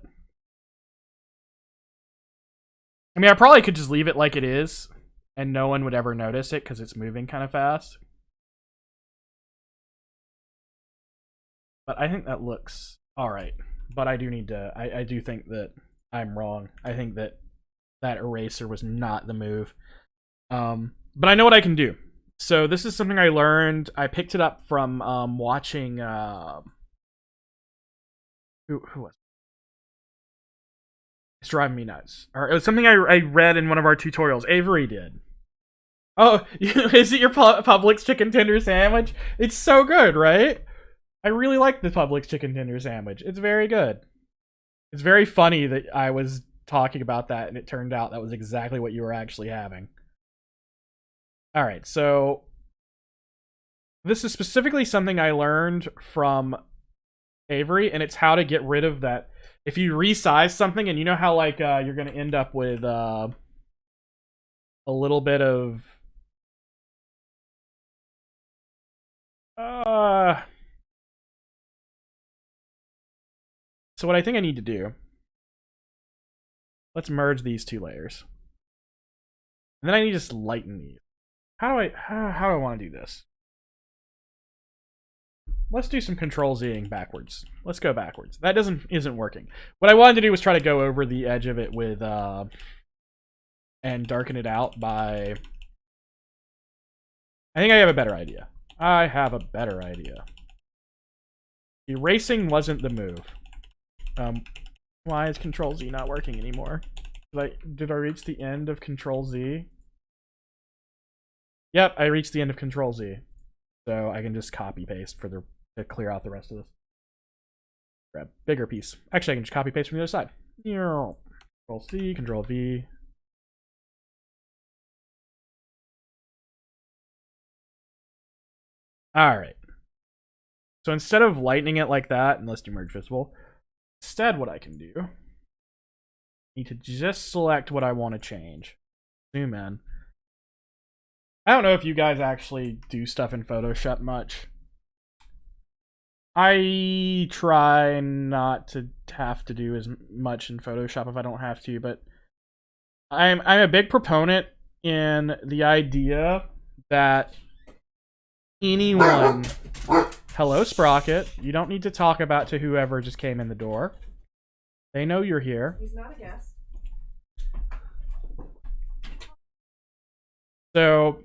I mean, I probably could just leave it like it is, and no one would ever notice it because it's moving kind of fast. But I think that looks all right. But I do need to. I do think that I'm wrong. I think that eraser was not the move. But I know what I can do. So this is something I learned. I picked it up from watching. Who was it? It's driving me nuts. Or it was something I read in one of our tutorials. Avery did. Oh, is it your Publix chicken tender sandwich? It's so good, right? I really like the Publix chicken tender sandwich. It's very good. It's very funny that I was talking about that and it turned out that was exactly what you were actually having. All right, so this is specifically something I learned from Avery, and it's how to get rid of that. If you resize something, and you know how like you're going to end up with a little bit of so what I think I need to do, let's merge these two layers. And then I need to just lighten these. How do I want to do this? Let's do some Control-Z-ing backwards. Let's go backwards. That isn't working. What I wanted to do was try to go over the edge of it with and darken it out by. I think I have a better idea. Erasing wasn't the move. Why is Control-Z not working anymore? Did I reach the end of Control-Z? Yep, I reached the end of Control-Z. So I can just copy paste to clear out the rest of this. Grab a bigger piece. Actually, I can just copy paste from the other side. Control-C, Control-V. Alright. So instead of lightening it like that, and let's do merge visible, instead what I can do, I need to just select what I want to change. Zoom in. I don't know if you guys actually do stuff in Photoshop much. I try not to have to do as much in Photoshop if I don't have to, but I'm a big proponent in the idea that anyone... Hello, Sprocket. You don't need to talk about to whoever just came in the door. They know you're here. He's not a guest. So,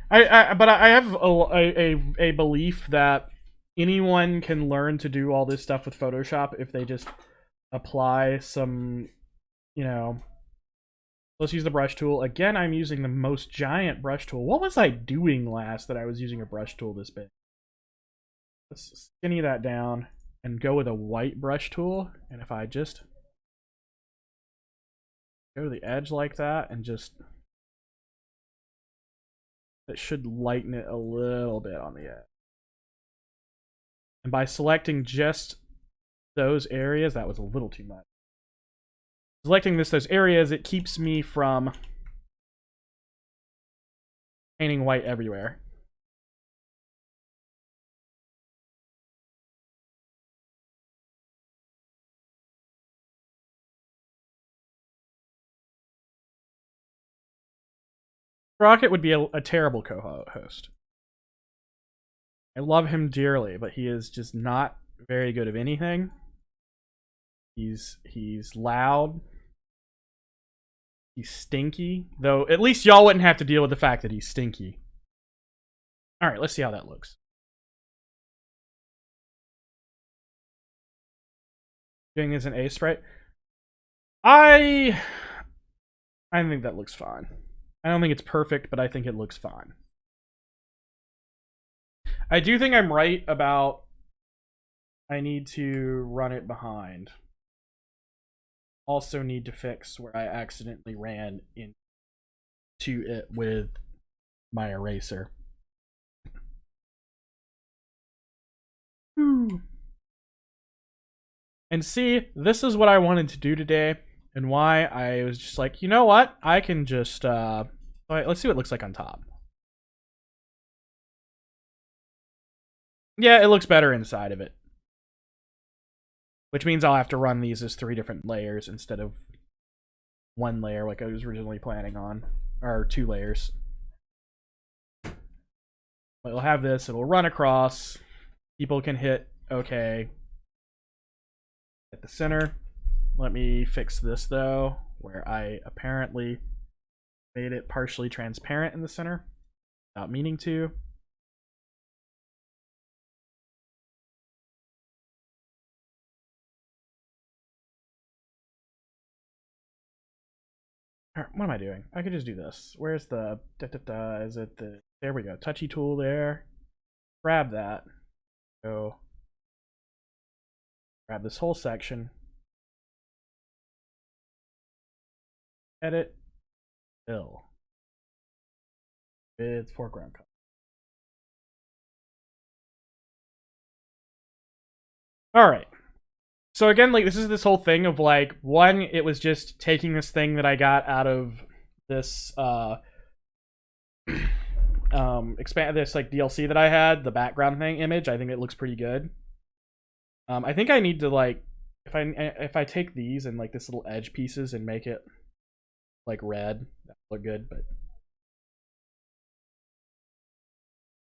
I have a belief that anyone can learn to do all this stuff with Photoshop if they just apply some, you know... Let's use the brush tool. Again, I'm using the most giant brush tool. What was I doing last that I was using a brush tool this big? Let's skinny that down and go with a white brush tool. And if I just go to the edge like that and just... It should lighten it a little bit on the edge. And by selecting just those areas, that was a little too much. Selecting those areas, it keeps me from painting white everywhere. Rocket would be a terrible co-host. I love him dearly, but he is just not very good at anything. He's loud. He's stinky. Though, at least y'all wouldn't have to deal with the fact that he's stinky. Alright, let's see how that looks. Doing this in A sprite. I think that looks fine. I don't think it's perfect, but I think it looks fine. I do think I'm right about I need to run it behind. Also need to fix where I accidentally ran into it with my eraser. And see, this is what I wanted to do today, and why I was just like, you know what? I can just, all right, let's see what it looks like on top. Yeah, it looks better inside of it. Which means I'll have to run these as 3 different layers instead of 1 layer like I was originally planning on. Or 2 layers. But it'll have this, it'll run across. People can hit OK at the center. Let me fix this though, where I apparently made it partially transparent in the center without meaning to. What am I doing? I could just do this. Where's the... Is it the... There we go. Touchy tool there. Grab that. Go. Grab this whole section. Edit. Fill. With foreground color. Alright. So again, like, this is this whole thing of, like, one, it was just taking this thing that I got out of this, expand this, like, DLC that I had, the background thing image. I think it looks pretty good. I think I need to, like, if I take these and, like, this little edge pieces and make it, like, red, that would look good, but...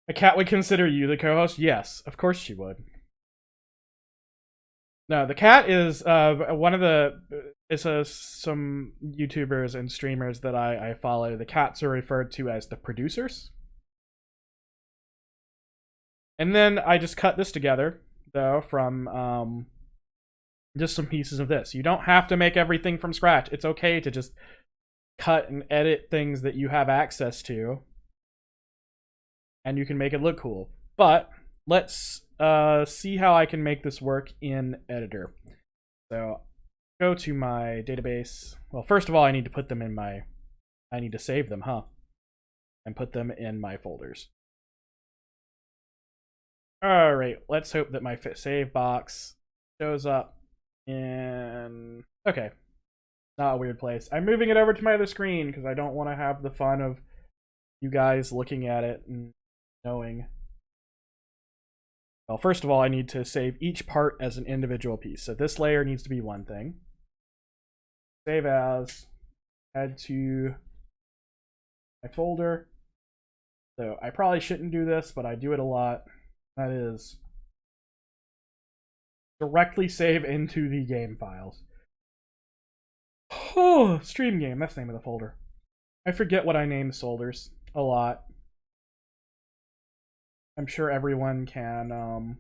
A cat would consider you the co-host? Yes, of course she would. No, the cat is one of the some YouTubers and streamers that I follow. The cats are referred to as the producers. And then I just cut this together, though, from just some pieces of this. You don't have to make everything from scratch. It's okay to just cut and edit things that you have access to, and you can make it look cool. But let's see how I can make this work in editor. So go to my database. Well, first of all, I need to put them in my, I need to save them, and put them in my folders. All right, let's hope that my save box shows up in, okay, not a weird place. I'm moving it over to my other screen because I don't want to have the fun of you guys looking at it and knowing. Well, first of all, I need to save each part as an individual piece. So this layer needs to be one thing. Save as, add to my folder. So I probably shouldn't do this, but I do it a lot. That is directly save into the game files. Oh, stream game, that's the name of the folder. I forget what I name folders a lot. I'm sure everyone can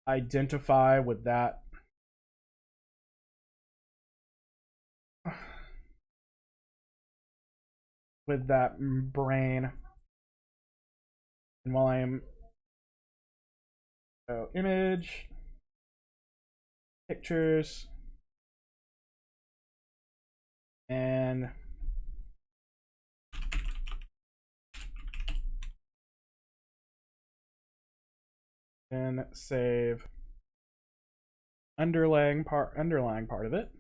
identify with that. With that brain. And while I am so image, pictures, and then save underlying part of it.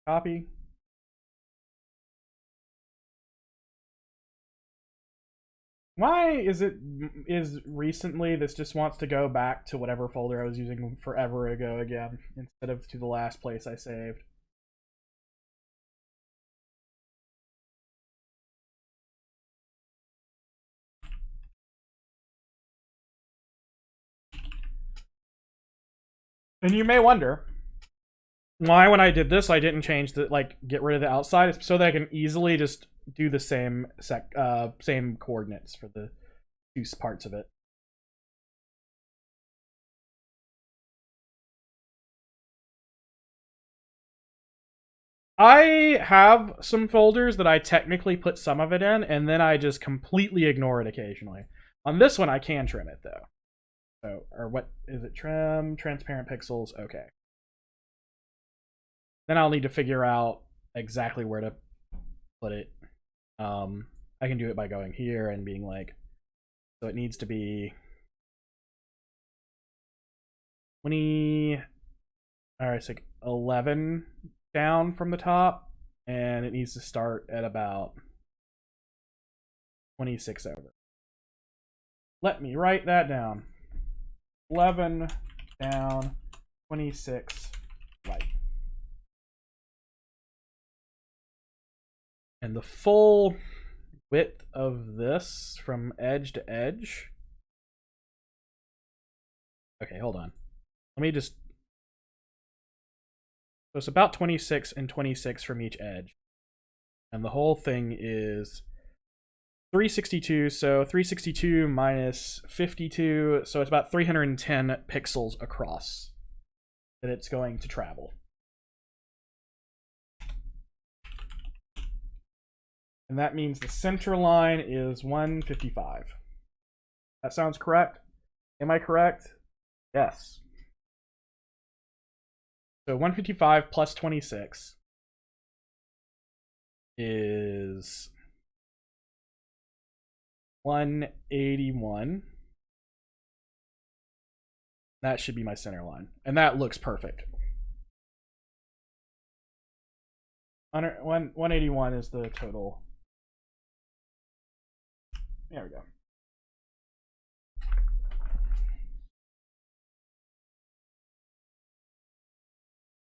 Copy. Why is recently this just wants to go back to whatever folder I was using forever ago again, instead of to the last place I saved? And you may wonder why, when I did this, I didn't change the, like, get rid of the outside. It's so that I can easily just do the same same coordinates for the two parts of it. I have some folders that I technically put some of it in, and then I just completely ignore it occasionally. On this one, I can trim it, though. So, or what is it? Trim, transparent pixels, okay. Then I'll need to figure out exactly where to put it. I can do it by going here and being like, so it needs to be 20, all right, it's like 11 down from the top, and it needs to start at about 26 over. Let me write that down. 11 down, 26 right. And the full width of this from edge to edge. Okay, hold on. Let me just... So it's about 26 and 26 from each edge. And the whole thing is 362, so 362 minus 52, so it's about 310 pixels across that it's going to travel. And that means the center line is 155. That sounds correct? Am I correct? Yes. So 155 plus 26 is 181. That should be my center line. And that looks perfect. 181 is the total. There we go.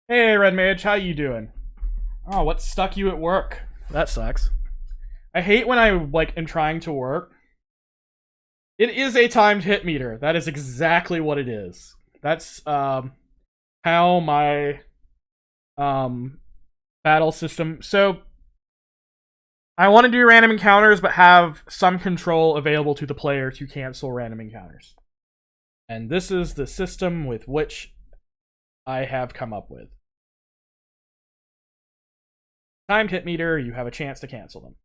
Hey, Red Mage, how you doing? Oh, what stuck you at work? That sucks. I hate when I, like, am trying to work. It is a timed hit meter. That is exactly what it is. That's, how my, battle system... So, I want to do random encounters, but have some control available to the player to cancel random encounters. And this is the system with which I have come up with. Timed hit meter, you have a chance to cancel them.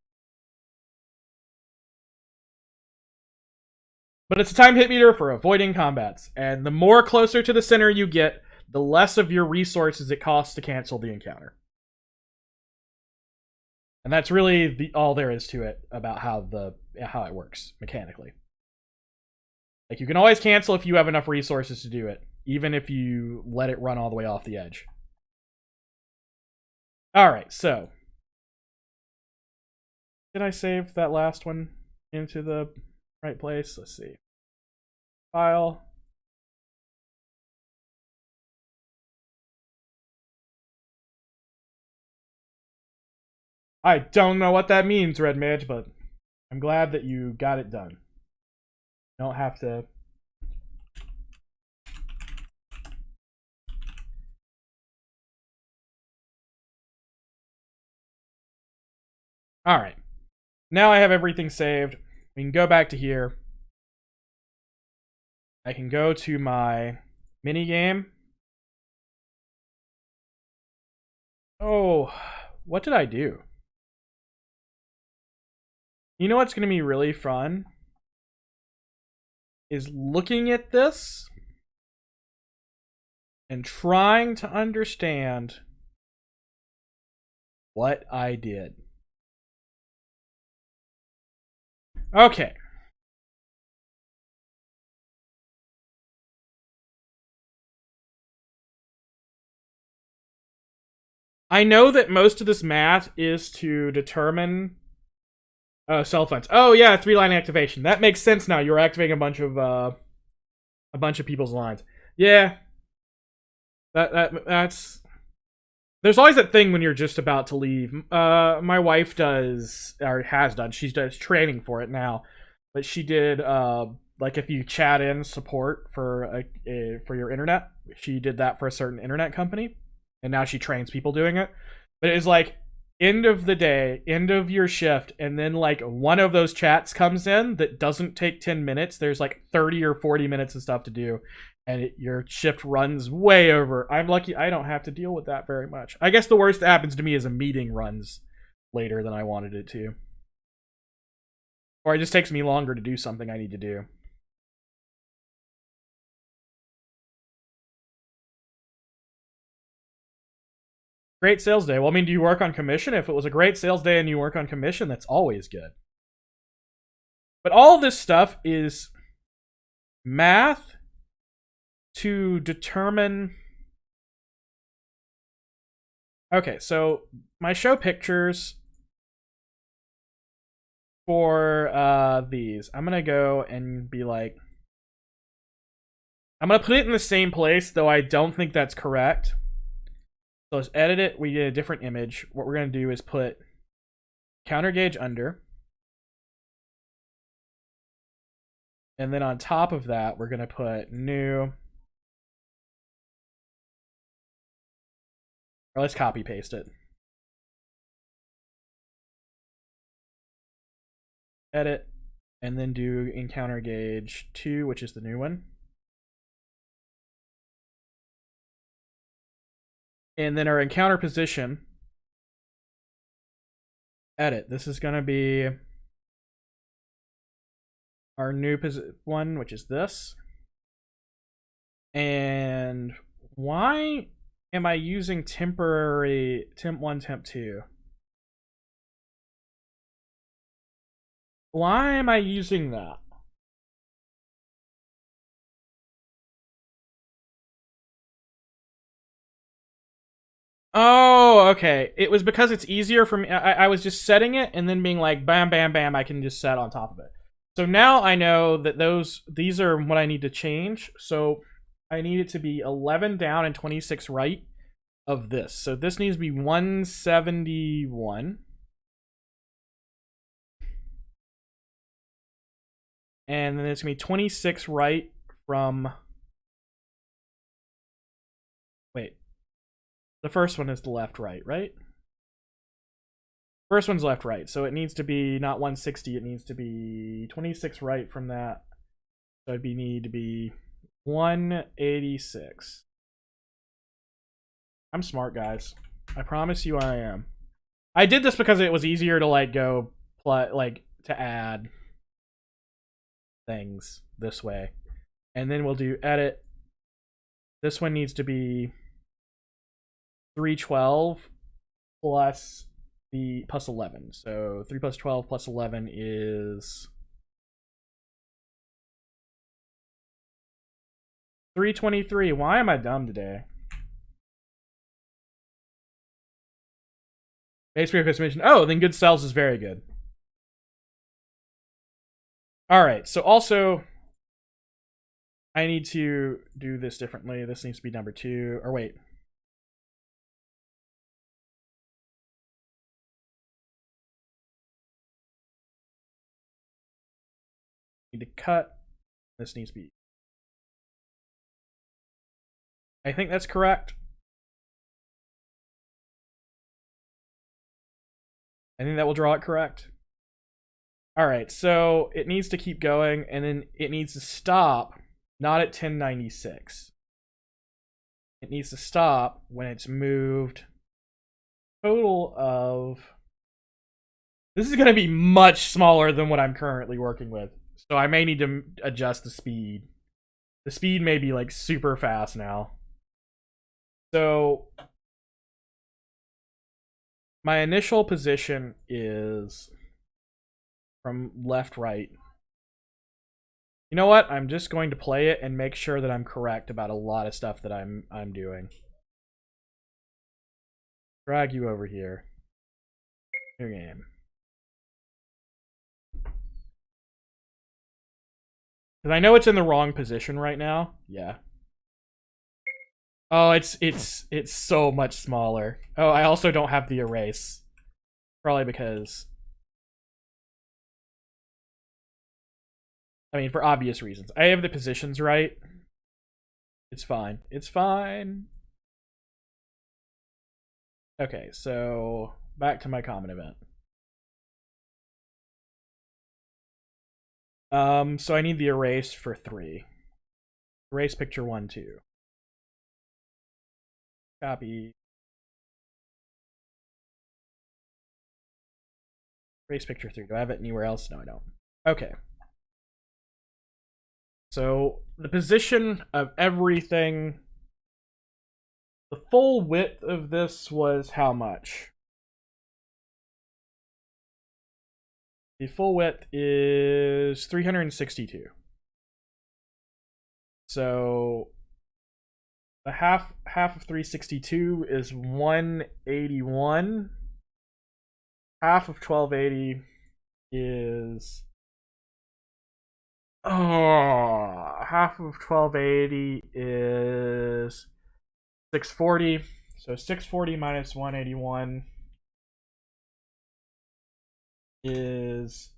But it's a timed hit meter for avoiding combats. And the more closer to the center you get, the less of your resources it costs to cancel the encounter. And that's really all there is to it about how it works mechanically. Like, you can always cancel if you have enough resources to do it, even if you let it run all the way off the edge. Alright, so Did I save that last one into the right place? Let's see. File. I don't know what that means, Red Mage, but I'm glad that you got it done. Don't have to. All right. Now I have everything saved. We can go back to here. I can go to my minigame. Oh, what did I do? You know what's going to be really fun? Is looking at this and trying to understand what I did. Okay. I know that most of this math is to determine cell phones. Oh yeah, 3-line activation. That makes sense now. You're activating a bunch of people's lines. Yeah. That's there's always that thing when you're just about to leave. My wife does, or has done. She does training for it now, but she did like if you chat in support for your internet, she did that for a certain internet company, and now she trains people doing it. But it's like end of the day, end of your shift, and then like one of those chats comes in that doesn't take 10 minutes. There's like 30 or 40 minutes of stuff to do, and your shift runs way over. I'm lucky I don't have to deal with that very much. I guess the worst that happens to me is a meeting runs later than I wanted it to. Or it just takes me longer to do something I need to do. Great sales day. Well, I mean, do you work on commission? If it was a great sales day and you work on commission, that's always good. But all this stuff is math to determine. Okay, so my show pictures for these, I'm gonna go and be like, I'm gonna put it in the same place, though I don't think that's correct. So let's edit it. We get a different image. What we're gonna do is put counter gauge under, and then on top of that, we're gonna put new. Or let's copy paste it. Edit, and then do encounter gauge 2, which is the new one. And then our encounter position. Edit. This is gonna be our new one, which is this. And why am I using temporary temp 1, temp 2? Why am I using that? Oh, okay. It was because it's easier for me. I was just setting it and then being like, bam, bam, bam, I can just set on top of it. So now I know that these are what I need to change. So I need it to be 11 down and 26 right of this. So this needs to be 171. And then it's going to be 26 right from... Wait. The first one is the left-right, right? First one's left-right, so it needs to be not 160, it needs to be 26 right from that. So it'd need to be 186. I'm smart, guys. I promise you I am. I did this because it was easier to like go to add things this way. And then we'll do edit. This one needs to be 312 plus the plus 11. So 3 plus 12 plus 11 is 323. Why am I dumb today? Base previous mission. Oh, then good cells is very good. All right, so also I need to do this differently. This needs to be number 2, or wait. Need to cut. This needs to be. I think that's correct. I think that will draw it correct. All right, so it needs to keep going, and then it needs to stop, not at 1096. It needs to stop when it's moved total of... This is going to be much smaller than what I'm currently working with, so I may need to adjust the speed. The speed may be like super fast now. So my initial position is from left, right. You know what? I'm just going to play it and make sure that I'm correct about a lot of stuff that I'm doing. Drag you over here. New game. Because I know it's in the wrong position right now. Yeah. Oh, it's so much smaller. Oh, I also don't have the erase. Probably because... I mean, for obvious reasons. I have the positions right. It's fine. It's fine. Okay, so back to my common event. So I need the erase for 3. Erase picture 1, 2. Copy. Erase picture 3. Do I have it anywhere else? No, I don't. Okay. So the position of everything, the full width of this was how much? The full width is 362. So the half of 362 is 181. Half of 1280 is half of 1280 is 640. So 640 minus 181 is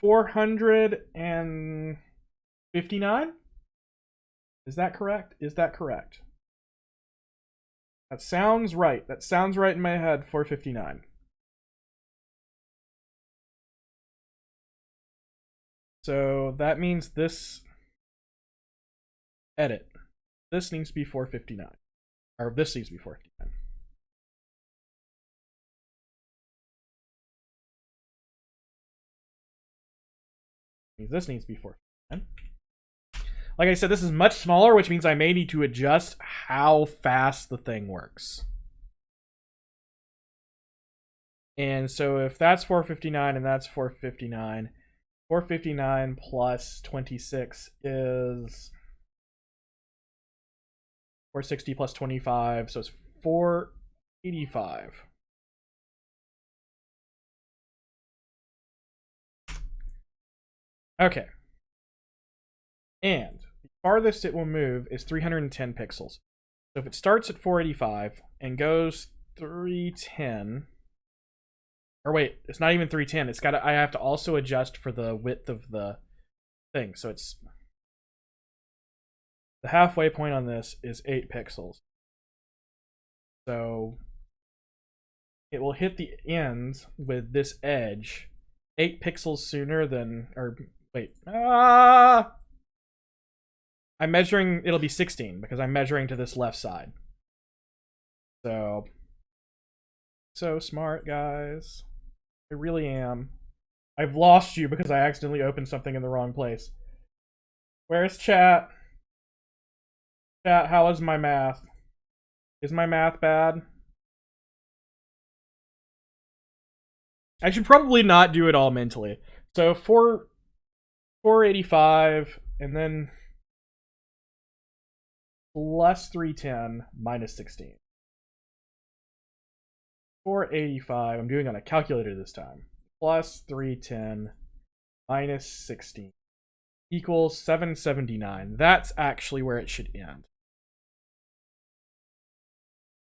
459. Is that correct? Is that correct? That sounds right. That sounds right in my head. 459. So that means this edit. This needs to be 459. Or this needs to be 459. This needs to be 459. Like I said, this is much smaller, which means I may need to adjust how fast the thing works. And so if that's 459 and that's 459, 459 plus 26 is 460 plus 25, so it's 485. Okay. And the farthest it will move is 310 pixels. So if it starts at 485 and goes 310, or wait, it's not even 310. It's got. I have to also adjust for the width of the thing. So it's the halfway point on this is 8 pixels. So it will hit the ends with this edge 8 pixels sooner than, or wait, I'm measuring, it'll be 16 because I'm measuring to this left side. So smart, guys. I really am. I've lost you because I accidentally opened something in the wrong place. Where's chat? Chat, how is my math? Is my math bad? I should probably not do it all mentally. So 485 and then plus 310 minus 16. 485, I'm doing on a calculator this time. plus 310 minus 16 equals 779. That's actually where it should end.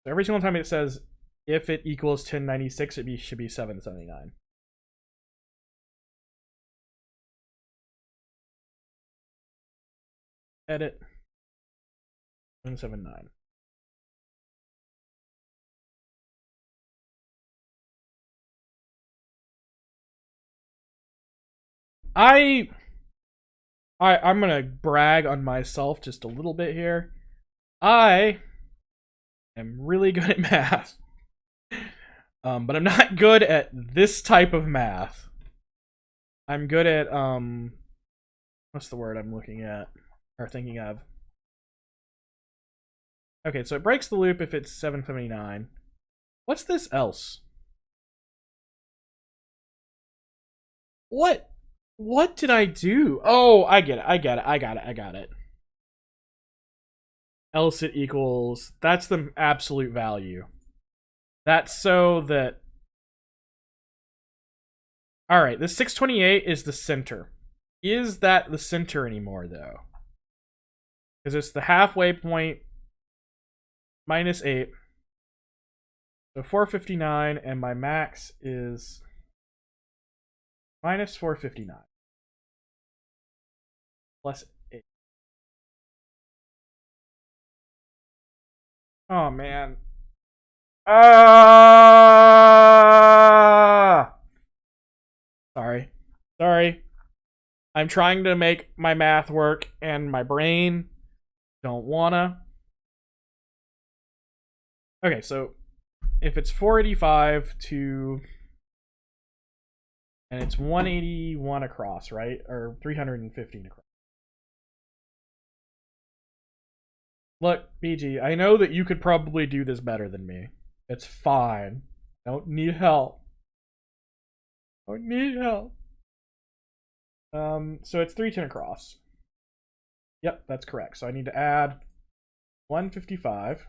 So every single time it says if it equals 1096, it should be 779. Edit 779. I'm gonna brag on myself just a little bit here. I am really good at math. But I'm not good at this type of math. I'm good at what's the word I'm looking at or thinking of? Okay, so it breaks the loop if it's 779. What's this else? What did I do? Oh, I get it. Else it equals, that's the absolute value. That's so that, all right, this 628 is the center. Is that the center anymore though? Because it's the halfway point minus 8. So 459, and my max is minus 459 plus 8. Oh man. Sorry. I'm trying to make my math work and my brain don't wanna. Okay, so if it's 485 to, and it's 181 across, right? Or 315 across. Look, BG, I know that you could probably do this better than me. It's fine. I don't need help. So it's 310 across. Yep, that's correct. So I need to add 155.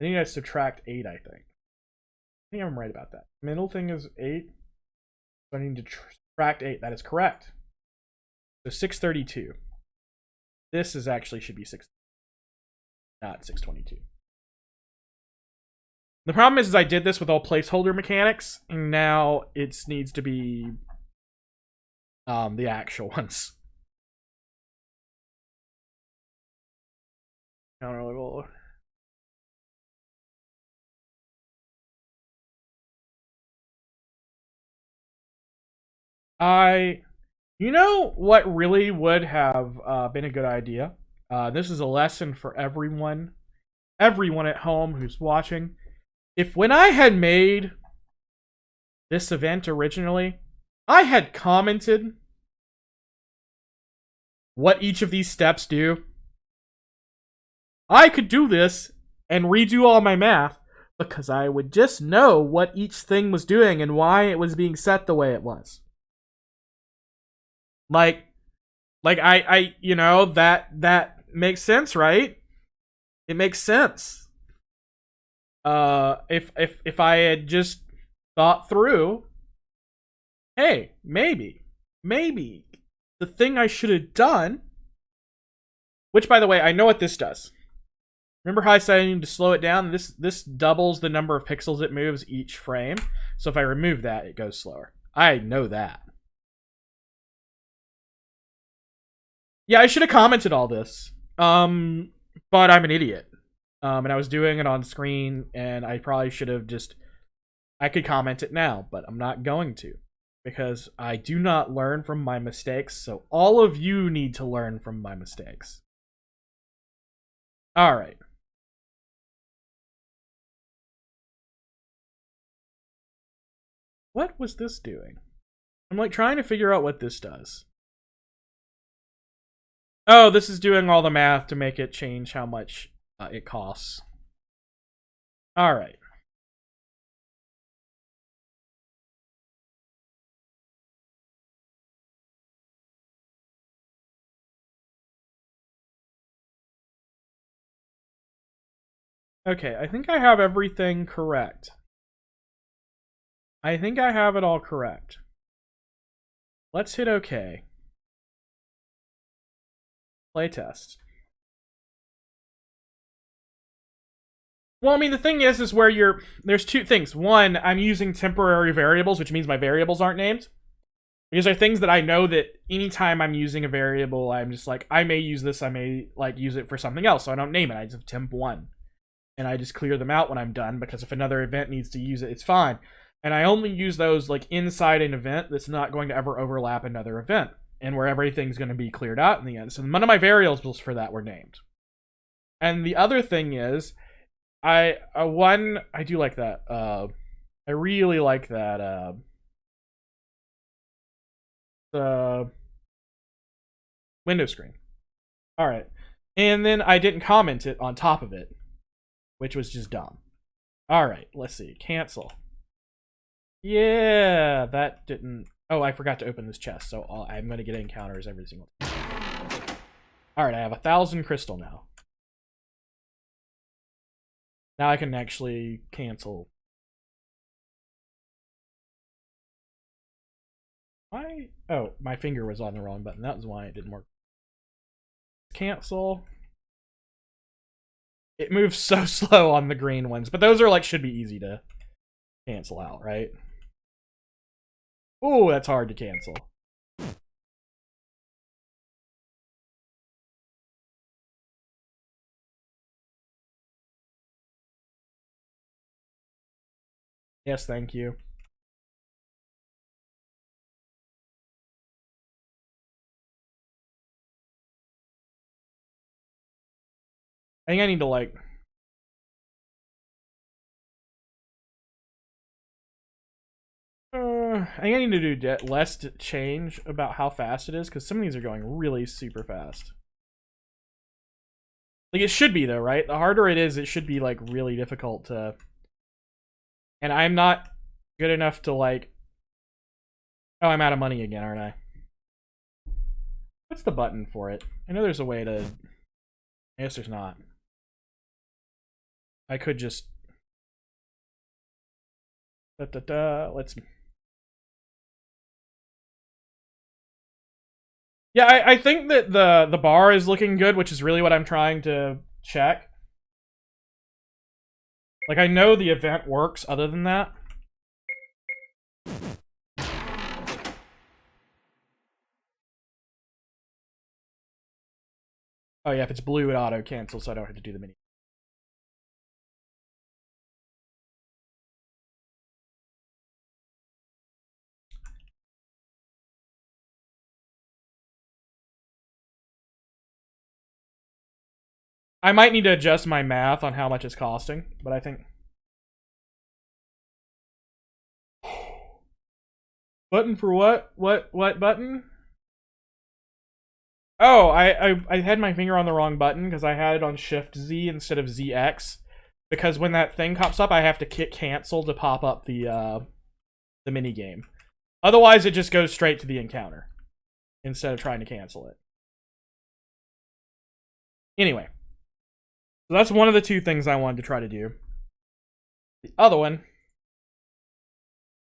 I need to subtract 8, I think. I think I'm right about that. Middle thing is 8. So I need to subtract 8. That is correct. So 632. This is actually should be 6, not 622. The problem is I did this with all placeholder mechanics, and now it needs to be the actual ones. Counter-level. You know what really would have been a good idea? This is a lesson for everyone at home who's watching. If when I had made this event originally, I had commented what each of these steps do, I could do this and redo all my math because I would just know what each thing was doing and why it was being set the way it was. Like I you know, that makes sense, right? It makes sense. If I had just thought through, hey, maybe the thing I should have done, which by the way, I know what this does. Remember how I said I need to slow it down? This doubles the number of pixels it moves each frame. So if I remove that, it goes slower. I know that. Yeah, I should have commented all this. But I'm an idiot. And I was doing it on screen, and I probably should have I could comment it now, but I'm not going to. Because I do not learn from my mistakes, so all of you need to learn from my mistakes. Alright. What was this doing? I'm like trying to figure out what this does. Oh, this is doing all the math to make it change how much it costs. Alright. Okay, I think I have everything correct. I think I have it all correct. Let's hit OK. Playtest. Well, I mean, the thing is where there's two things. One, I'm using temporary variables, which means my variables aren't named. These are things that I know that anytime I'm using a variable, I'm just like, I may use this, I may like use it for something else, so I don't name it. I just have temp1. And I just clear them out when I'm done, because if another event needs to use it, it's fine. And I only use those like inside an event that's not going to ever overlap another event, and where everything's going to be cleared out in the end. So none of my variables for that were named. And the other thing is, I do like that. I really like that. The window screen. All right, and then I didn't comment it on top of it, which was just dumb. All right, let's see. Cancel. Yeah, that didn't. Oh, I forgot to open this chest, so I'm gonna get encounters every single time. All right, I have 1,000 crystal now. Now I can actually cancel. Why? Oh, my finger was on the wrong button. That was why it didn't work. Cancel. It moves so slow on the green ones, but those are like should be easy to cancel out, right? Ooh, that's hard to cancel. Yes, thank you. I think I need to like... I think I need to do less to change about how fast it is, because some of these are going really super fast. Like, it should be, though, right? The harder it is, it should be, like, really difficult to... And I'm not good enough to, like... Oh, I'm out of money again, aren't I? What's the button for it? I know there's a way to... I guess there's not. I could just... Let's... Yeah, I think that the bar is looking good, which is really what I'm trying to check. Like, I know the event works other than that. Oh yeah, if it's blue, it auto-cancels, so I don't have to do the mini. I might need to adjust my math on how much it's costing, but I think... Button for what? What button? Oh, I had my finger on the wrong button because I had it on Shift Z instead of ZX. Because when that thing pops up, I have to hit cancel to pop up the minigame. Otherwise, it just goes straight to the encounter instead of trying to cancel it. Anyway, so that's one of the two things I wanted to try to do. The other one...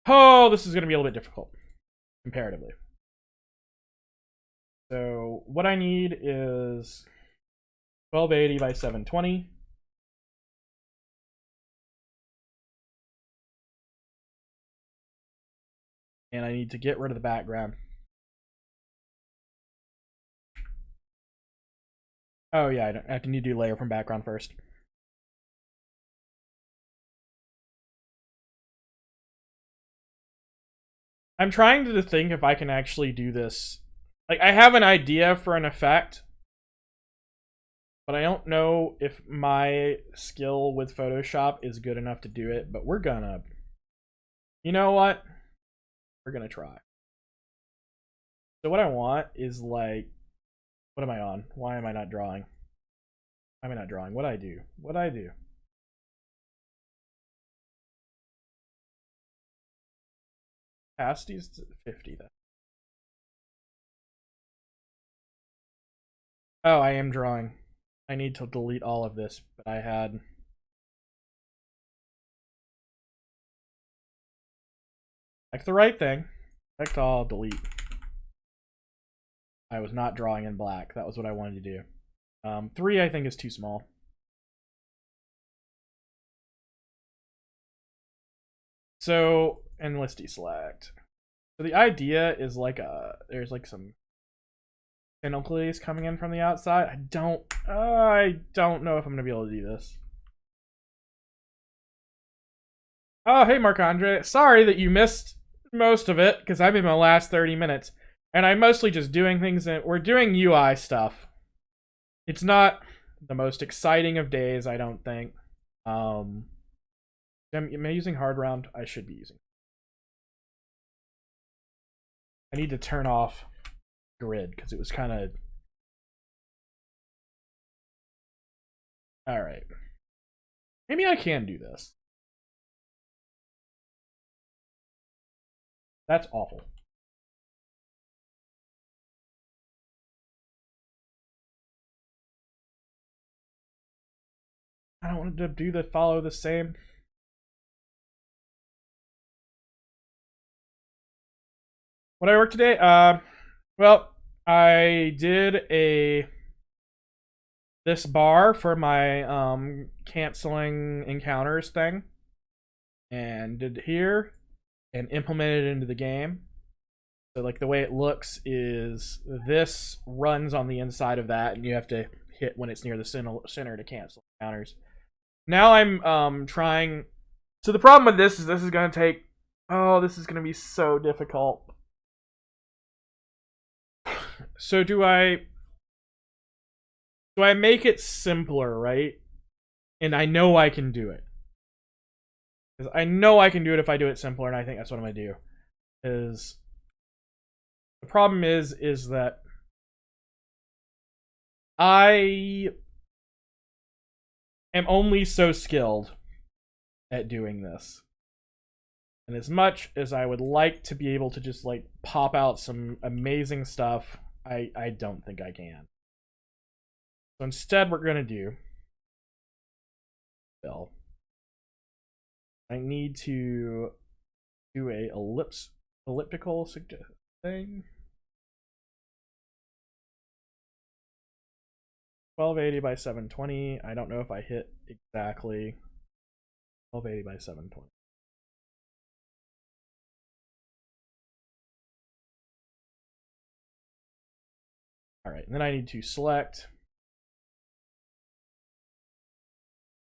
Oh, this is going to be a little bit difficult, comparatively. So what I need is 1280 by 720. And I need to get rid of the background. Oh yeah, I have to need to do layer from background first. I'm trying to think if I can actually do this. Like, I have an idea for an effect, but I don't know if my skill with Photoshop is good enough to do it, but we're gonna... You know what? We're gonna try. So what I want is, like... What am I on? Why am I not drawing? Why am I not drawing? What'd I do? What'd I do? Opacity's 50 then. Oh, I am drawing. I need to delete all of this, but I had... That's the right thing. Select all, delete. I was not drawing in black. That was what I wanted to do. 3 I think is too small. So, and let's deselect. So the idea is like there's like some tentacles coming in from the outside. I don't know if I'm gonna be able to do this. Oh, hey Marc-Andre. Sorry that you missed most of it, because I'm in my last 30 minutes. And I'm mostly just doing things that we're doing UI stuff. It's not the most exciting of days, I don't think. Am I using hard round? I should be using. I need to turn off grid because it was kind of. All right. Maybe I can do this. That's awful. I don't want to do the follow the same. What I work today? Well, I did this bar for my canceling encounters thing, and did it here, and implemented it into the game. So like the way it looks is this runs on the inside of that, and you have to hit when it's near the center to cancel encounters. Now I'm trying. So the problem with this is going to take. Oh, this is going to be so difficult. So do I make it simpler, right? And I know I can do it. Because I know I can do it if I do it simpler, and I think that's what I'm going to do. Because the problem is that I am only so skilled at doing this. And as much as I would like to be able to just like pop out some amazing stuff, I don't think I can. So instead we're gonna do fill. I need to do a elliptical thing. 1280 by 720. I don't know if I hit exactly 1280 by 720. All right, and then I need to select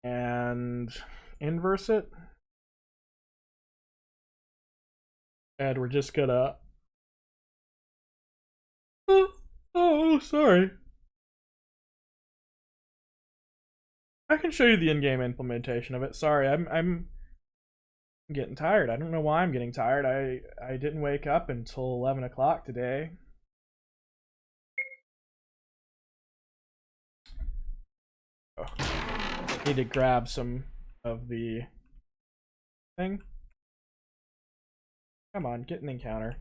and inverse it. And we're just gonna. Oh, sorry. I can show you the in-game implementation of it. Sorry, I'm getting tired. I don't know why I'm getting tired. I didn't wake up until 11 o'clock today. Oh. Need to grab some of the thing. Come on, get an encounter.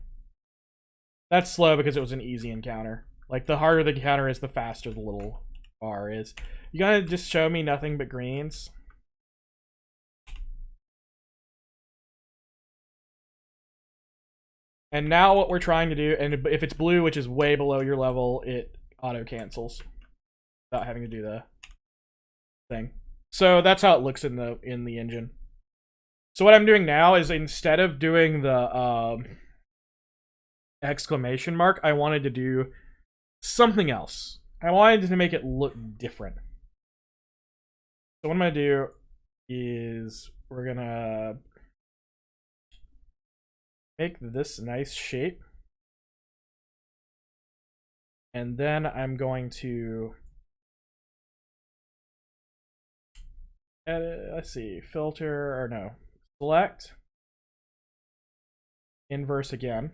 That's slow because it was an easy encounter. Like, the harder the encounter is, the faster the little bar is. You gotta just show me nothing but greens. And now what we're trying to do, and if it's blue, which is way below your level, it auto cancels without having to do the thing. So that's how it looks in the engine. So what I'm doing now is, instead of doing the exclamation mark, I wanted to do something else. I wanted to make it look different. So what I'm gonna do is we're gonna make this nice shape, and then I'm going to edit, let's see, filter, or no, select, inverse again,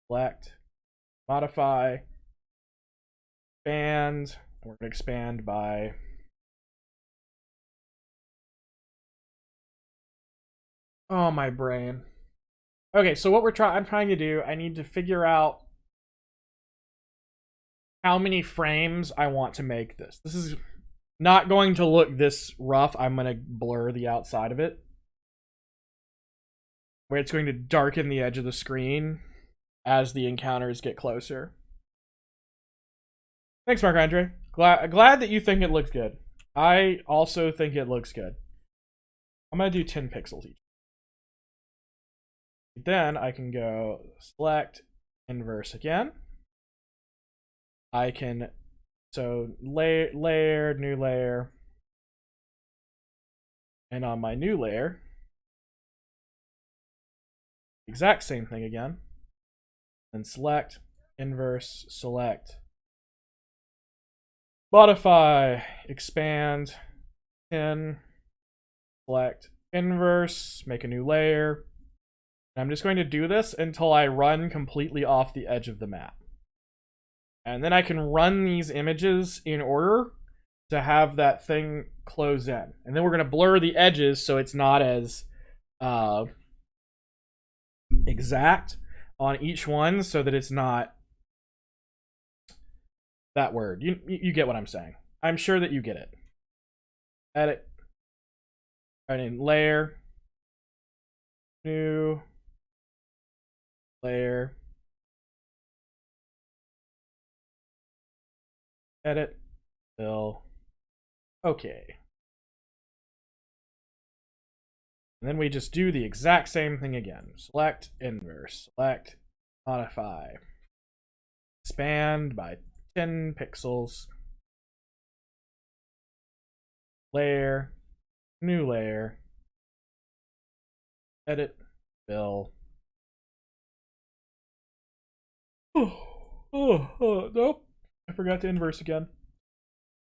select, modify, expand. We're gonna expand by oh, my brain. Okay, so what I'm trying to do, I need to figure out how many frames I want to make this. This is not going to look this rough. I'm going to blur the outside of it. where it's going to darken the edge of the screen as the encounters get closer. Thanks, Mark Andre. Glad that you think it looks good. I also think it looks good. I'm going to do 10 pixels each. Then I can go select inverse again. I can, so layer, new layer. And on my new layer, exact same thing again. Then select inverse, select, modify, expand, 10, select inverse, make a new layer. And I'm just going to do this until I run completely off the edge of the map. And then I can run these images in order to have that thing close in. And then we're going to blur the edges so it's not as exact on each one, so that it's not that word. You get what I'm saying. I'm sure that you get it. Edit. And in layer. New. Layer. Edit. Fill. Okay. And then we just do the exact same thing again. Select inverse. Select modify. Expand by 10 pixels. Layer. New layer. Edit. Fill. Nope. I forgot to inverse again.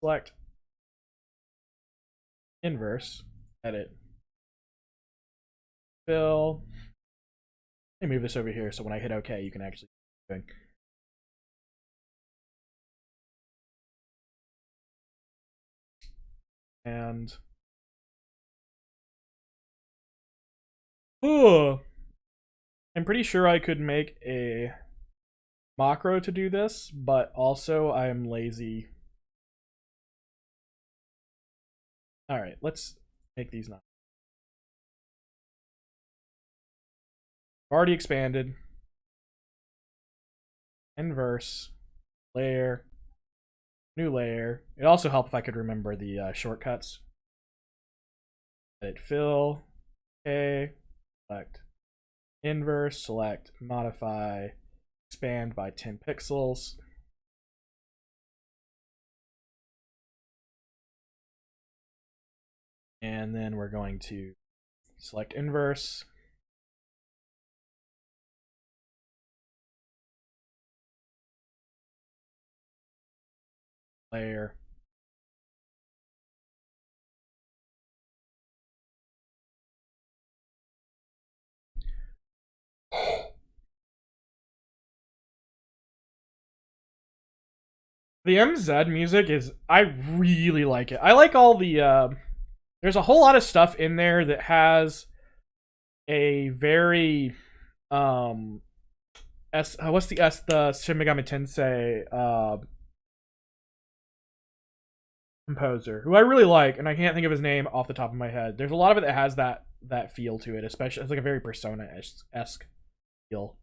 Select inverse. Edit. Fill. Let me move this over here so when I hit OK, you can actually do it. And I'm pretty sure I could make a macro to do this, but also I am lazy. All right, let's make these now. Already expanded. Inverse. Layer. New layer. It also helped if I could remember the shortcuts. Edit fill. Okay. Select inverse. Select modify. Expand by 10 pixels. And then we're going to select inverse. Layer. The MZ music is, I really like it. I like all the, there's a whole lot of stuff in there that has a very, what's the Shin Megami Tensei, composer, who I really like, and I can't think of his name off the top of my head. There's a lot of it that has that feel to it, especially, it's like a very Persona-esque feel.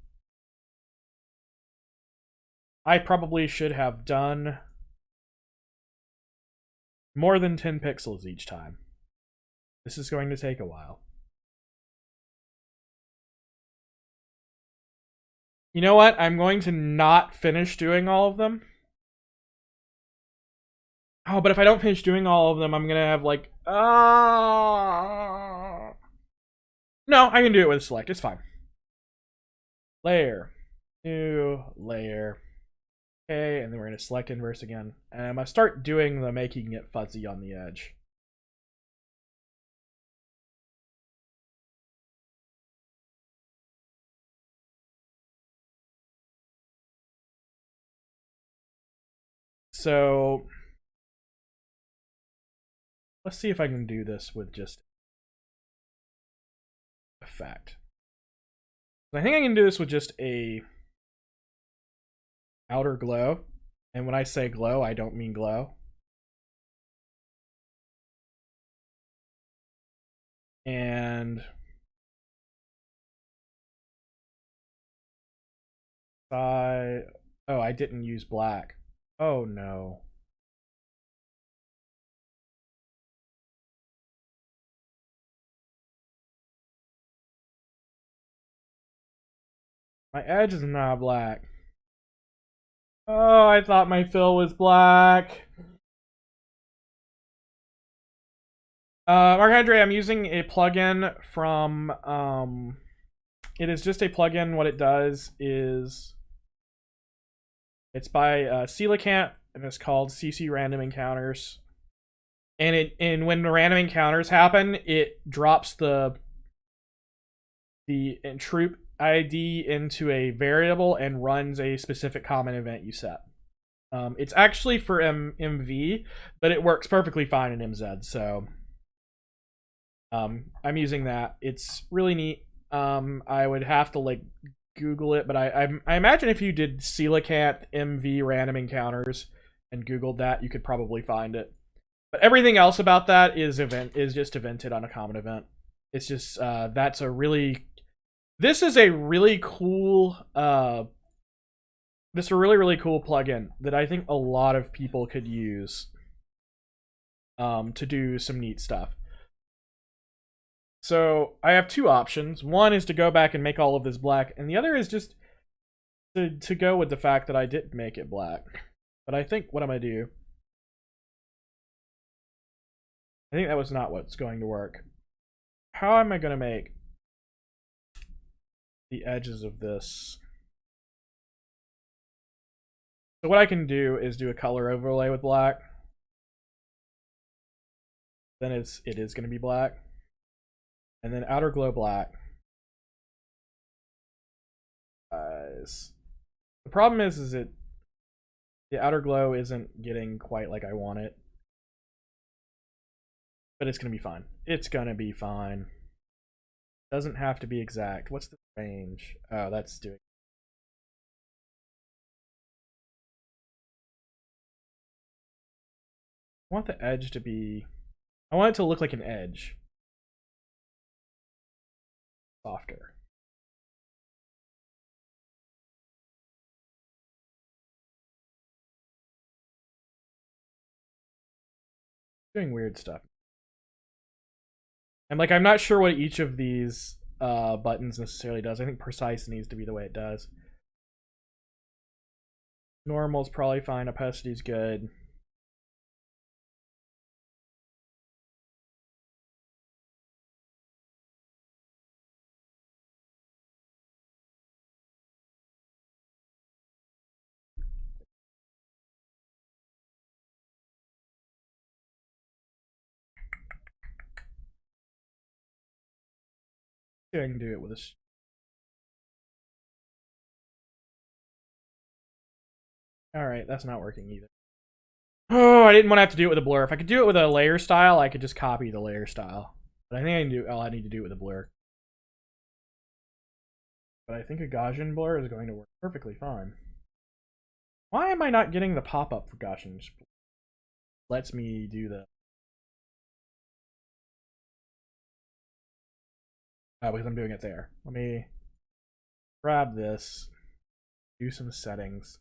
I probably should have done more than 10 pixels each time. This is going to take a while. You know what? I'm going to not finish doing all of them. Oh, but if I don't finish doing all of them, I'm gonna have like, no, I can do it with select. It's fine. Layer, new layer. Okay, and then we're gonna select inverse again, and I'm gonna start doing the making it fuzzy on the edge. So let's see if I can do this with just effect. I think I can do this with just a outer glow. And when I say glow, I don't mean glow. And Oh, I didn't use black. Oh no. My edge is not black. Oh, I thought my fill was black. Mark Andre, I'm using a plugin from it is just a plugin. What it does is it's by Coelacanth, and it's called CC Random Encounters. And when the random encounters happen, it drops the troop ID into a variable and runs a specific common event you set. It's actually for MV, but it works perfectly fine in MZ. So I'm using that. It's really neat. I would have to like Google it, but I imagine if you did Coelacanth MV random encounters and Googled that, you could probably find it. But everything else about that is just evented on a common event. It's just that's a really this is a really cool this is a really cool plugin that I think a lot of people could use to do some neat stuff. So I have two options. One is to go back and make all of this black, and the other is just to go with the fact that I didn't make it black. But I think what I'm gonna do, I think that was not what's going to work. How am I gonna make the edges of this? So what I can do is do a color overlay with black. Then it is going to be black. And then outer glow black. The problem is the outer glow isn't getting quite like I want it. But it's going to be fine. It's going to be fine. Doesn't have to be exact. What's the range? Oh, that's doing. I want the edge to be. I want it to look like an edge. Softer. Doing weird stuff. And like I'm not sure what each of these buttons necessarily does. I think precise needs to be the way it does. Normal's probably fine. Opacity's good. Yeah, I can do it with this. Alright, that's not working either. Oh, I didn't want to have to do it with a blur. If I could do it with a layer style, I could just copy the layer style. But I think I can do all I need to do with a blur. But I think a Gaussian blur is going to work perfectly fine. Why am I not getting the pop-up for Gaussian? Lets me do the. Oh, because I'm doing it there. Let me grab this, do some settings.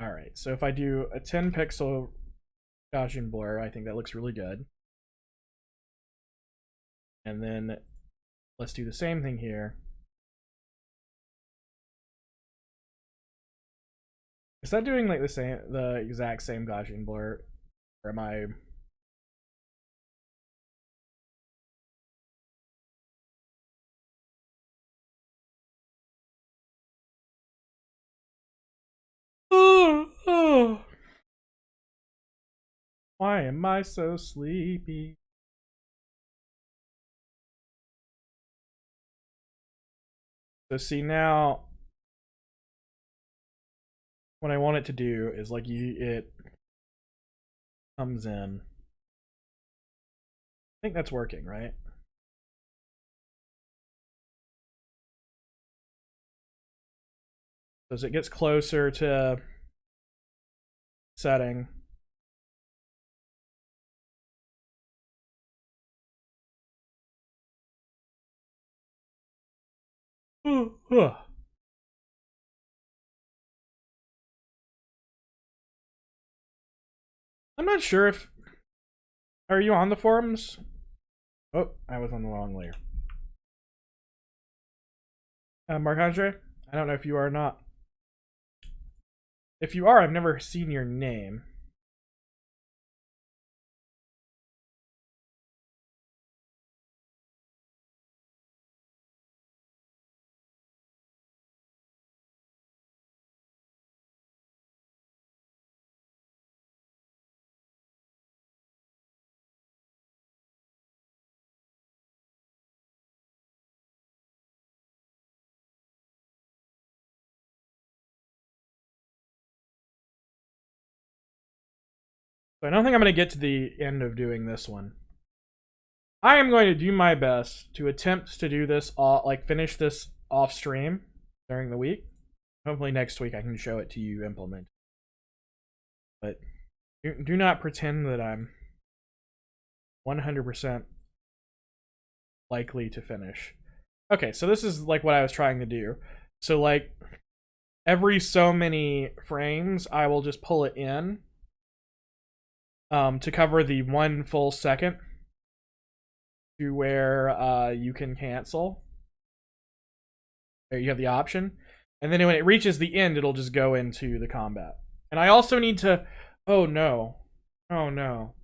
Alright, so if I do a 10 pixel Gaussian blur, I think that looks really good. And then let's do the same thing here. Is that doing like the exact same Gaussian blur? Or am I? Why am I so sleepy? So see now, what I want it to do is like it comes in. I think that's working, right? So as it gets closer to setting, I'm not sure if... Are you on the forums? Oh, I was on the wrong layer. Marc-Andre? I don't know if you are or not. If you are, I've never seen your name. So I don't think I'm going to get to the end of doing this one. I am going to do my best to attempt to do this, finish this off stream during the week. Hopefully next week I can show it to you implement. But do not pretend that I'm 100% likely to finish. Okay, so this is like what I was trying to do. So like every so many frames, I will just pull it in to cover the 1 full second to where you can cancel. There you have the option. And then when it reaches the end, it'll just go into the combat. And I also need to... Oh no. Oh no.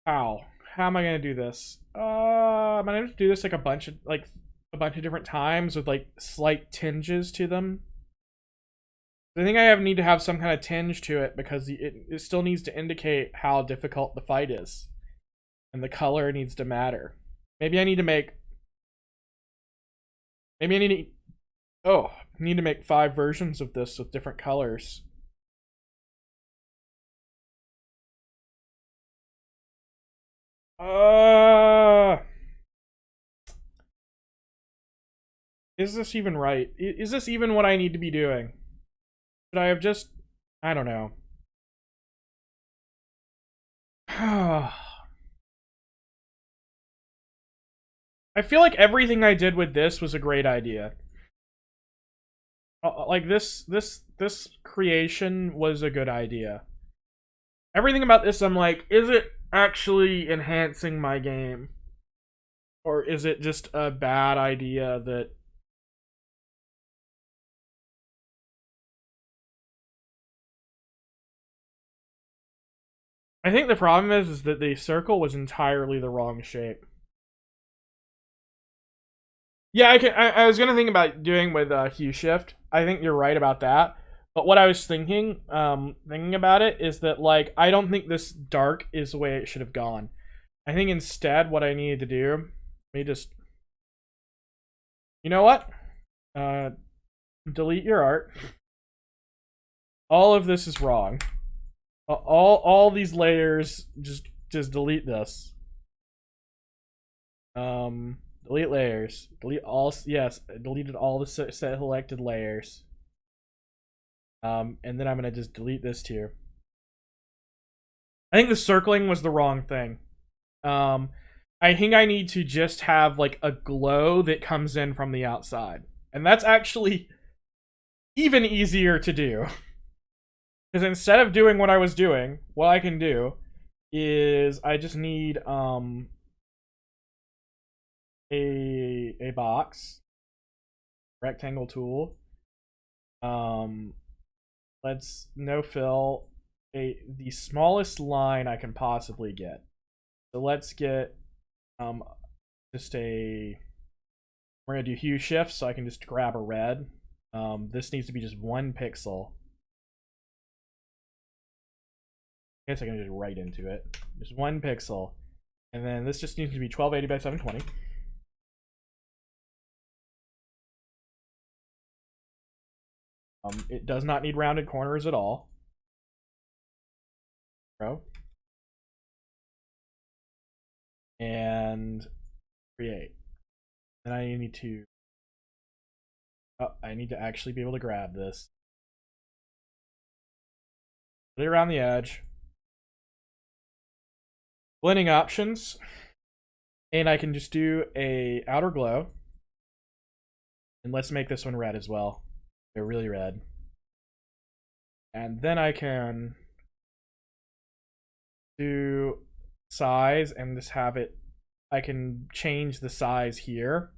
How am I going to do this? I'm going to have to do this like a bunch of different times with like slight tinges to them. I think I need to have some kind of tinge to it because it still needs to indicate how difficult the fight is. And the color needs to matter. Maybe I need to make... Maybe I need to... Oh, I need to make 5 versions of this with different colors. Is this even right? Is this even what I need to be doing? Should I have just... I don't know. I feel like everything I did with this was a great idea. Like this creation was a good idea. Everything about this, I'm like, is it actually enhancing my game? Or is it just a bad idea that... I think the problem is that the circle was entirely the wrong shape. Yeah, I was gonna think about doing with Hue Shift. I think you're right about that. But what I was thinking about it is that like I don't think this dark is the way it should have gone. I think instead what I needed to do, let me just, you know what? Delete your art. All of this is wrong. All these layers, just delete this. Delete layers. Delete all. Yes, deleted all the selected layers. And then I'm gonna just delete this tier. I think the circling was the wrong thing. I think I need to just have like a glow that comes in from the outside, and that's actually even easier to do. Because instead of doing what I was doing, what I can do is I just need a box, rectangle tool. Let's no fill the smallest line I can possibly get. So let's get just a... We're gonna do hue shifts, so I can just grab a red. This needs to be just 1 pixel. I guess I can just write into it. Just 1 pixel. And then this just needs to be 1280 by 720. It does not need rounded corners at all. And create. Then I need to... Oh, I need to actually be able to grab this. Put it around the edge. Blending options. And I can just do a outer glow. And let's make this one red as well. They're really red. And then I can do size and just have it, I can change the size here.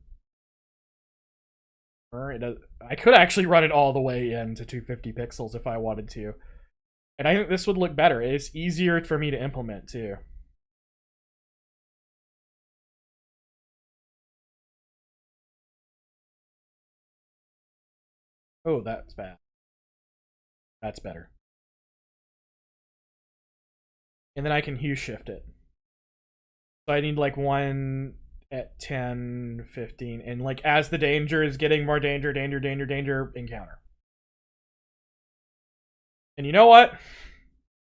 I could actually run it all the way in to 250 pixels if I wanted to. And I think this would look better. It's easier for me to implement too. Oh, that's bad. That's better. And then I can hue shift it. So I need like one at 10, 15. And like as the danger is getting more danger, encounter. And you know what?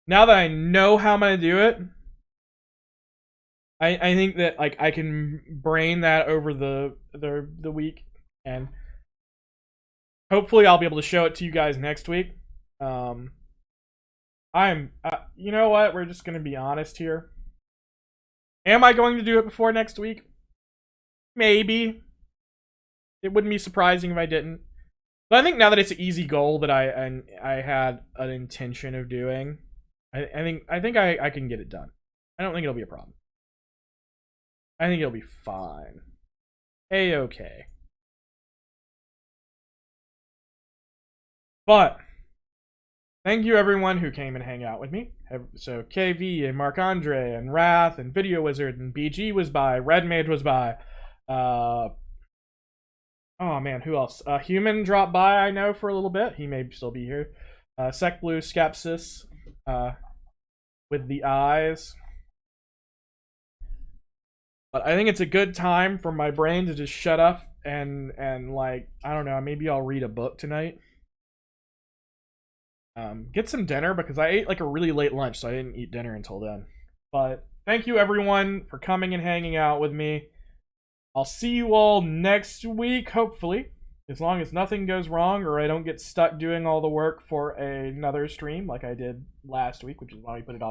Now that I know how I'm going to do it, I think that like I can brain that over the week, and hopefully I'll be able to show it to you guys next week. You know what? We're just going to be honest here. Am I going to do it before next week? Maybe. It wouldn't be surprising if I didn't. But I think now that it's an easy goal that I had an intention of doing, I think I can get it done. I don't think it'll be a problem. I think it'll be fine. A-okay. But thank you everyone who came and hang out with me. So KV and Mark Andre and Wrath and Video Wizard and BG was by. Red Mage was by. Oh man, who else? Human dropped by, I know, for a little bit. He may still be here. Sec Blue Skepsis with the eyes. But I think it's a good time for my brain to just shut up and like, I don't know, maybe I'll read a book tonight. Get some dinner because I ate like a really late lunch, so I didn't eat dinner until then. But thank you everyone for coming and hanging out with me. I'll see you all next week, hopefully. As long as nothing goes wrong or I don't get stuck doing all the work for another stream like I did last week, which is why we put it off.